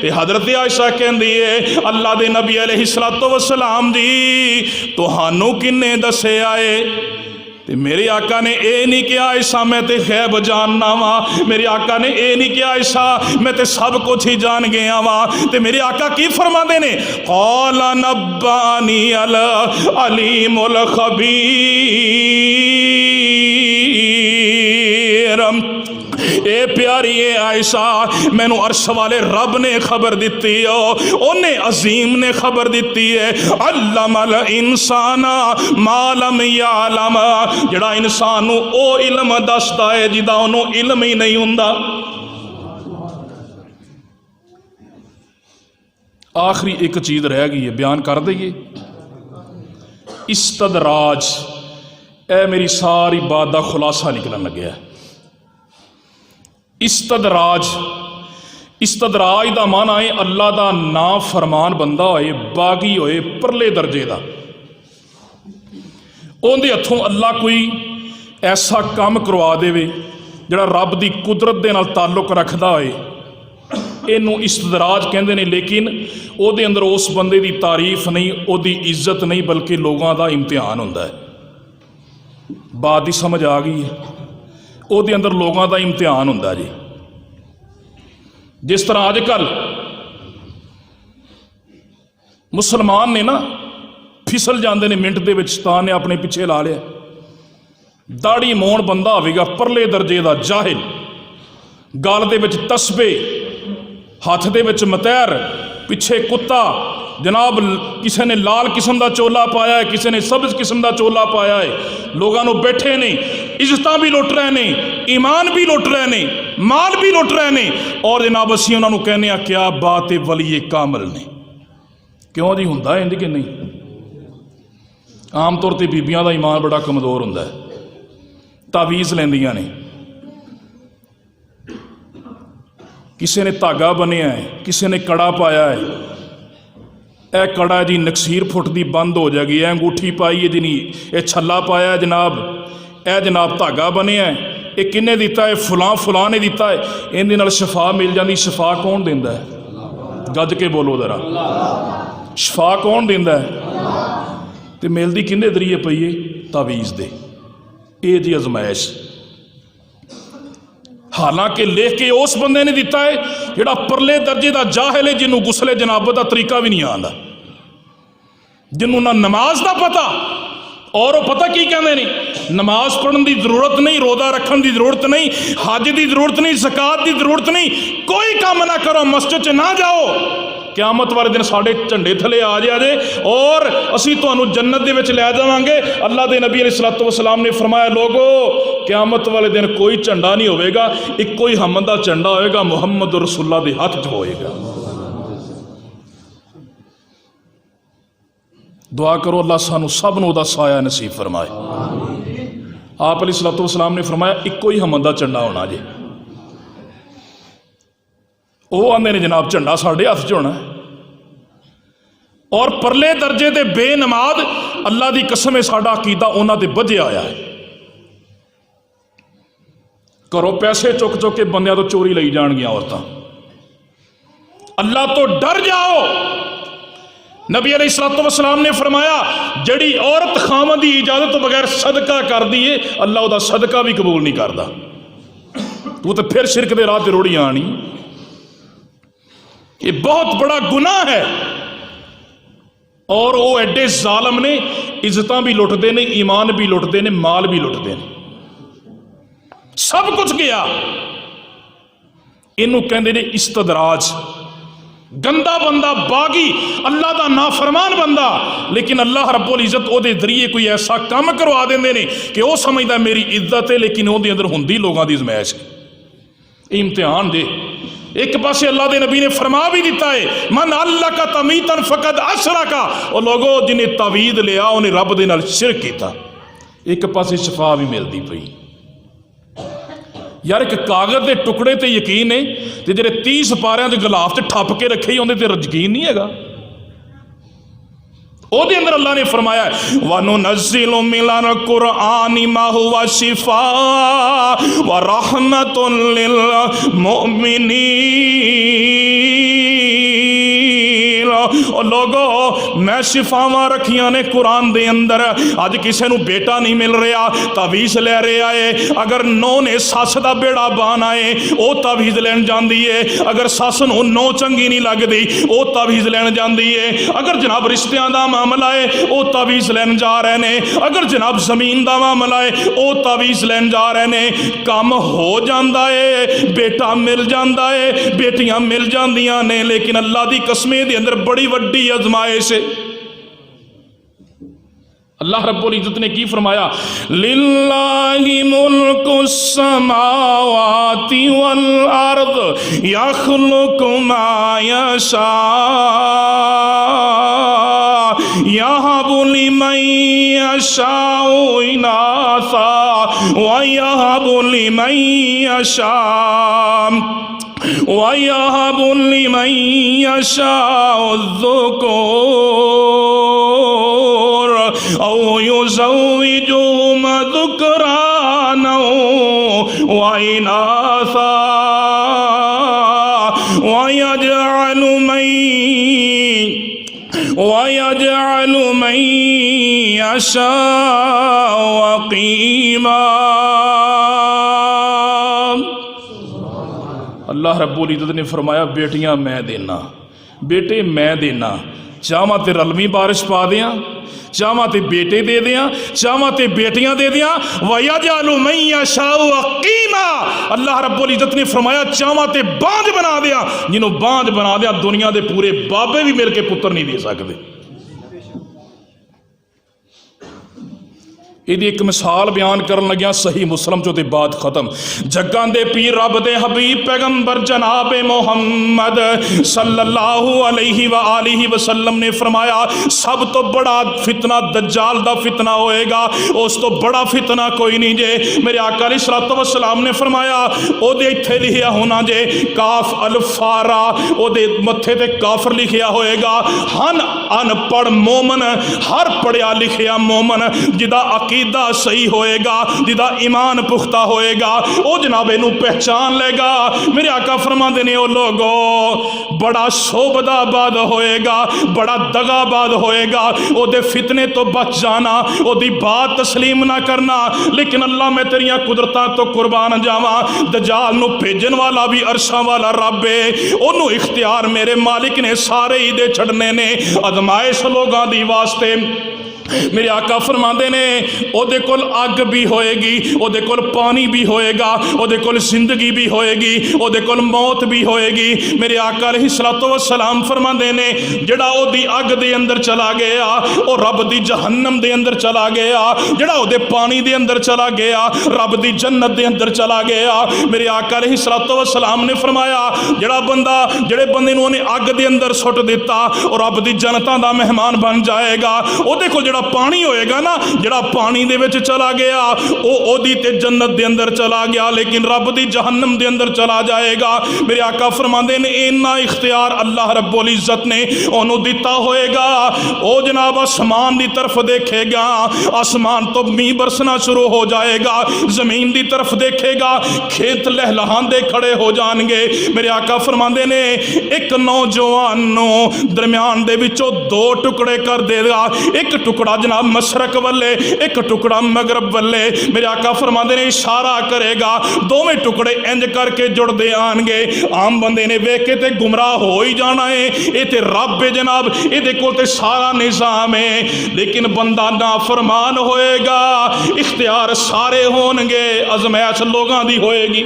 ते हजरत आयशा कहंदी है अल्लाह दे नबी अलैहिस्सलातु वस्सलाम दी तुहानू किन्ने दस्सिया है? ते मेरे आका ने यह नहीं कहा आयशा मैं ते गैब जानना वा, मेरे आका ने यह नहीं कहा आयशा मैं ते सब कुछ ही जान गया वा। ते मेरे आका की फरमाते ने, क़ाला नब्बानी अल अलीमुल खबीर। ए प्यारी ए आयशा मैनू अर्श वाले रब ने खबर दी हो, उन्हें अजीम ने खबर दी है, अल्लमल इंसाना मालम यालम, जड़ा इंसान नू ओ इल्म दसदा है जिदा उन्होंने इल्म ही नहीं हुंदा। आखिरी एक चीज़ रह गई है, बयान कर दईए। इस्तदराज, ए मेरी सारी बात का खुलासा निकलन लग्या। इस्तदराज, इस्तदराज का माना है अल्लाह का ना फरमान बंदा होए, बागी होए, परले दर्जे का, उनके हथों अल्लाह कोई ऐसा काम करवा देवे जिहड़ा रब की कुदरत के नाल ताल्लुक रखता होए, इनू इस्तदराज कहते हैं। लेकिन उहदे अंदर उस बंदे की तारीफ नहीं, उहदी इज्जत नहीं, बल्कि लोगों का इम्तिहान होंदा है। बात की समझ आ गई है? उहदे अंदर लोगों का इम्तिहान होंदा जी। जिस तरह अजकल मुसलमान ने ना फिसल जाते हैं मिनट के शैतान ने अपने पिछे ला लिया। दाढ़ी मोण बंदा होगा परले दर्जे का जाहिल, गल दे विच तस्बे, हथ दे विच मतैर, पिछे कुत्ता, जनाब किसी ने लाल किस्म का चोला पाया है, किसी ने सब्ज किस्म का चोला पाया है, लोगों को बैठे ने इज्जत भी लुट रहे हैं, ईमान भी लुट रहे हैं, माल भी लुट रहे हैं, और जनाब असीं उन्होंने कहने क्या बात है वलीए कामल ने। क्यों जी हुंदा इंज कि नहीं? आम तौर पर बीबियां का ईमान बड़ा कमज़ोर हुंदा है, तावीज़ लैंदियां ने, किसी ने धागा बनिया है, किसी ने कड़ा पाया है, यह कड़ा जी नकसीर फुट की बंद हो जाएगी, यह अंगूठी पाई है जी नहीं, यह छला पाया है जनाब, यह जनाब धागा बनिया है, ये किन्ने दिता है? फलां ने दिता है, इहदे नाल शफा मिल जाती। शफा कौन दिंदा है? गज के बोलो जरा, शफा कौन दिंदा है? तो मिलती किन्ने जरिए पई है? तावीज़ दे। ये जी अजमाइश, हालांकि लिख के उस बंदे ने दिता है जिहड़ा परले दर्जे का जाहिल है, जिन्होंने गुसले जनाबत का तरीका भी नहीं आता, जिन्होंने ना नमाज का पता, और वो पता की कहते हैं, नमाज पढ़ने की जरूरत नहीं, रोज़ा रखने की जरूरत नहीं, हज की जरूरत नहीं, ज़कात की जरूरत नहीं, कोई काम ना करो, मस्जिद च ना जाओ, क्यामत वाले दिन साढ़े झंडे थले आ जाए और असी तुहानू जन्नत दे विच लै जावांगे। अल्लाह के नबी अलैहिस्सलातु वस्सलाम ने फरमाया, लोगो क्यामत वाले दिन कोई झंडा नहीं होगा, इक्को ही हमद दा झंडा होएगा, मुहम्मद रसूलुल्लाह दे हथ च होएगा। दुआ करो अल्लाह सानू सब नूं उहदा साया नसीब फरमाए। आप अलैहिस्सलातु वस्सलाम ने फरमाया इक्को ही हमद दा झंडा होना जे। वो आंदे ने जनाब झंडा साढ़े हथ च होना, और परले दर्जे के बेनमाज अल्लाह की कसम है साडा अकीदा उन्हां ते बधिया आया है। घरों पैसे चुक चुक के बंदियां तो चोरी लई जाणगियां औरतां। अल्लाह तो डर जाओ। नबी अलैहिस्सलातु वस्सलाम ने फरमाया, जड़ी औरत खामद की इजाजत तो बगैर सदका कर दी है, अल्लाह उहदा सदका भी कबूल नहीं करता। तू तो फिर शिरक दे राह ते रोड़ी आनी। ये बहुत बड़ा गुनाह है, और वो एडे जालम ने, इज्जत भी लुटते हैं, ईमान भी लुटते हैं, माल भी लुटते हैं, सब कुछ गया। इनू कहते हैं इस्तदराज। गंदा बंदा, बागी, अल्लाह का नाफरमान बंदा, लेकिन अल्लाह रब्बुल इज्जत ओदे जरिए कोई ऐसा काम करवा देंगे ने कि वह समझदा मेरी इज्जत है, लेकिन वो अंदर होंदी लोगों की अजमाइश है। इम्तिहान दे। एक पासे अल्लाह के नबी ने फरमा भी दिता है, मन अल्लाह का तमीतन फकद अशरा का, और लोगों जिन्हें तावीद लिया उन्हें रब दे नाल शिरक किया। एक पासे शफा भी मिलती पई। यार एक कागज के टुकड़े ते यकीन है, तो जो 30 पारियां के गिलाफ से ठप के रखे ही उन्हें यकीन नहीं है। ओदे अंदर अल्लाह ने फरमाया, वनुनज़्ज़िलु मिनल कुरआनि मा हुवा शिफा व रहमतुन लिल मुमिनीन। और लोगो मैं शिफावां रखियां ने कुरान दे अंदर। अज किसी नूं बेटा नहीं मिल रहा, तावीज़ ले रहा है। अगर नौ ने सस का बेड़ा बाना है, वह तावीज़ लैन जाती है। अगर सस नूं नौ चंगी नहीं लगती, वह तावीज़ लैन जाती है। अगर जनाब रिश्तियां का मामला है, वह तावीज़ लैन जा रहे हैं। अगर जनाब जमीन का मामला है, वह तावीज़ लैन जा रहे हैं। काम हो जाता है, बेटा मिल जाता है, बेटियां मिल जांदियां ने, लेकिन अल्लाह की कसमें दे अंदर बड़ी वड्डी अजमाइश है। अल्लाह रब्बुल इज्जत ने की फरमाया, लिल्लाहि मुल्कुस समावाति वल अर्द यख्लुकु मा यशा यहबु लिमन यशाउ इनासा व यहबु लिमन यशा वयहबु लिमन यशाउ ज़ुकुर औ युज़व्विजुहुम ज़ुक्राना व इनासा वयजअलु मन यशाउ अक़ीमा। अल्लाह रब्बुल इज़्ज़त ने फरमाया, बेटियां मैं देना, बेटे मैं देना, चाहवां तो रलवी बारिश पा दें, चाहवां तो बेटे दे दें, चाहवां तो बेटियां दे दें। वयजअलु मन यशाउ अकीमा, अल्लाह रब्बुल इज्जत ने फरमाया चाहवां तो बांझ बना दें, जिन्हों बांझ बना दें दुनिया के पूरे बाबे भी मिल के पुत्र नहीं दे सकते। ਇਹਦੀ एक मिसाल बयान करन लग्या सही मुस्लिम चो ते बात खत्म। जग्गां दे पीर रब दे हबीब पैगंबर जनाब मोहम्मद सल्लल्लाहु अलैहि व आलिहि वसल्लम ने फरमाया सब तो बड़ा फितना दज्जाल दा फितना होएगा, उस तो बड़ा फितना कोई नहीं जे। मेरे आका अलैहिस्सलातु वस्सलाम ने फरमाया ओदे इत्थे लिखिया होना जे काफ अल फारा, ओदे मत्थे ते काफर लिखिया होएगा। हन अनपढ़ मोमन, हर पढ़िया लिखिया मोमन जिदा अकीदा सही होएगा, जिदा ईमान पुख्ता होएगा, वो जनाब इनू पहचान लेगा। मेरे आका फरमाते ने ओ लोगो बड़ा शोभदाबाद होएगा, बड़ा दगाबाद होएगा, ओदे फितने तो बच जाना, ओदी बात तस्लीम ना करना। लेकिन अल्लाह मैं तेरिया कुदरतां तो कुर्बान जावा, दजाल नू भेजन वाला भी अरशां वाला रब है, ओनू इख्तियार मेरे मालिक ने सारे ही दे छड़ने ने अजमाइश लोगां दी वास्ते। मेरे आका फरमाते ने ओदे कोल अग भी होएगी, ओदे कोल पानी भी होएगा, ओदे कोल जिंदगी भी होएगी, ओदे कोल मौत भी होएगी। मेरे आका अलैहिस्सलातु वस्सलाम फरमाते ने जेड़ा ओदी अग दे अंदर चला गया वो रब दी जहन्नम दे अंदर चला गया, जेड़ा ओदे पानी दे अंदर चला गया रब दी जन्नत दे अंदर चला गया। मेरे आका अलैहिस्सलातु वस्सलाम ने फरमाया जेड़ा बंदा जेड़े बंदे नूं उहने अग दे अंदर सुट दिता और रब दी जन्नतां दा मेहमान बन जाएगा। ओदे कोल जेड़ा पानी होएगा ना, जेड़ा पानी दे विच चला गया वो ओदी ते जन्नत दे अंदर चला गया, लेकिन रब दी जहन्नम दे अंदर चला जाएगा। मेरे आका फरमांदे ने इन्ना इख्तियार अल्लाह रब्बुल इज्जत ने ओनू दिता होएगा। ओ जनाब आसमान दी तरफ देखेगा, आसमान तो मींह बरसना शुरू हो जाएगा, जमीन दी तरफ देखेगा खेत लहलहांदे खड़े हो जाएंगे। मेरे आका फरमांदे ने एक नौजवान नू दरम्यान दे विचों दो टुकड़े कर देगा, एक टुकड़ा जनाब मशरक वाले, एक टुकड़ा मगरब वाले। मेरे आका फरमाते ने इशारा करेगा, दोवें टुकड़े इंज करके जुड़ते आएंगे। आम बंदे ने वेख के ते गुमराह हो ही जाना है, ये ते रब है जनाब, ये कोल ते सारा निजाम है। लेकिन बंदा नाफरमान होएगा, इख्तियार सारे होणगे, अजमैश लोगां दी होएगी।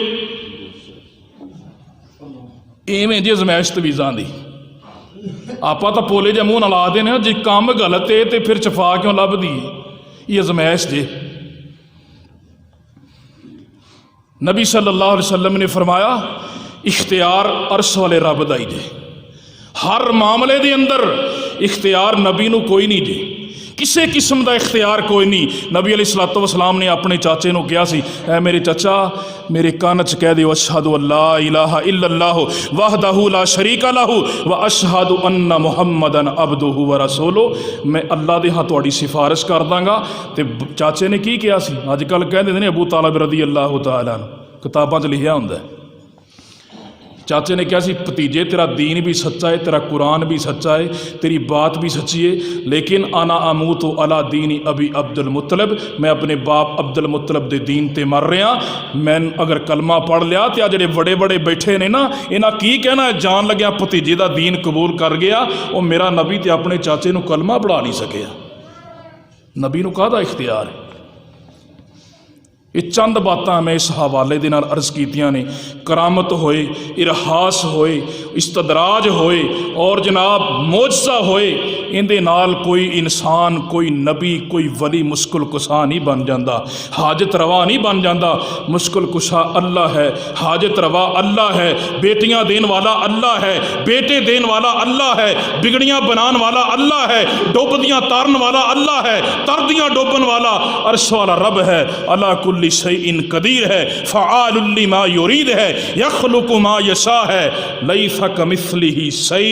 इवें जी अजमैश तवीज़ां दी आपां तो पोले जे मूँह ला देने जे काम गलत है तो फिर छफा क्यों लभदी है, ये अजमैश जे। नबी सल्लल्लाहु अलैहि वसल्लम ने फरमाया इख्तियार अर्श वाले रब दा ही जे, हर मामले दे अंदर इख्तियार नबी नू कोई नहीं जे, किसी किस्म का इख्तियार कोई नहीं। नबी अलैहिस्सलातु वस्सलाम ने अपने चाचे नू कहा सी, ऐ मेरे चाचा मेरे कान च कह दिओ अशहदु अल्ला इलाहा इल्लल्लाहु वहदहु ला शरीका लहु व अशहदु अन्ना मुहम्मदन अब्दुहु व रसूलुहु। मैं अल्लाह दे हां तुहाडी सिफारिश कर दांगा। ते चाचे ने की कहा सी, अजकल कह देंदे ने अबू तालिब रदी अल्लाह तआला किताबां च लिखिया हुंदा है। चाचे ने कहा सी भतीजे तेरा दीन भी सच्चा है, तेरा कुरान भी सच्चा है, तेरी बात भी सच्ची है, लेकिन आना अमूत अला दीनी अबी अब्दुल मुत्तलब, मैं अपने बाप अब्दुल मुत्तलब दे दीन ते मर रहा। मैं अगर कलमा पढ़ लिया तो आ जेडे बड़े बड़े बैठे ने ना, इन्हां की कहना जान लग्या भतीजे का दीन कबूल कर गया। वो मेरा नबी तो अपने चाचे नूं कलमा पढ़ा नहीं सकिया। नबी नूं काहदा इख्तियार है। ये चंद बातां मैं इस हवाले दे नाल अर्ज कीतियां ने। करामत होए, इरहास होए, इस्तदराज होए और जनाब मोजज़ा होए, इहदे नाल कोई इंसान, कोई नबी, कोई वली मुश्किल कुशा नहीं बन जाता, हाजत रवा नहीं बन जाता। मुश्किल कुशा अल्लाह है, हाजत रवा अल्लाह है, बेटियां देन वाला अल्लाह है, बेटे देन वाला अल्लाह है, बिगड़ियां बनाने वाला अल्लाह है, डुबदियां तारन वाला अल्लाह है, तरदियां डुबन वाला अर्श वाला रब है। अला कुल्ली शैइन कदीर है, फ़आलुल लिमा युरीद है, यखलुकु मा यशा है, लैसा कमिस्लिही शै।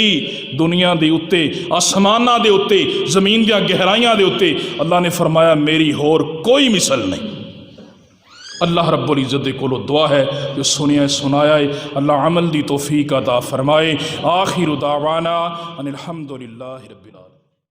दुनिया दे उत्ते, आसमानां दे उत्ते, ज़मीन दी गहराइयां दे उत्ते अल्लाह ने फरमाया मेरी होर कोई मिसल नहीं। अल्लाह रब्बुल इज़्ज़त दे कोलों दुआ है जो सुनिया सुनाया है, अल्लाह अमल दी तौफीक अता फरमाए। आखिरु दावाना अनिल हम्दुलिल्लाहि रब्बिल आलमीन।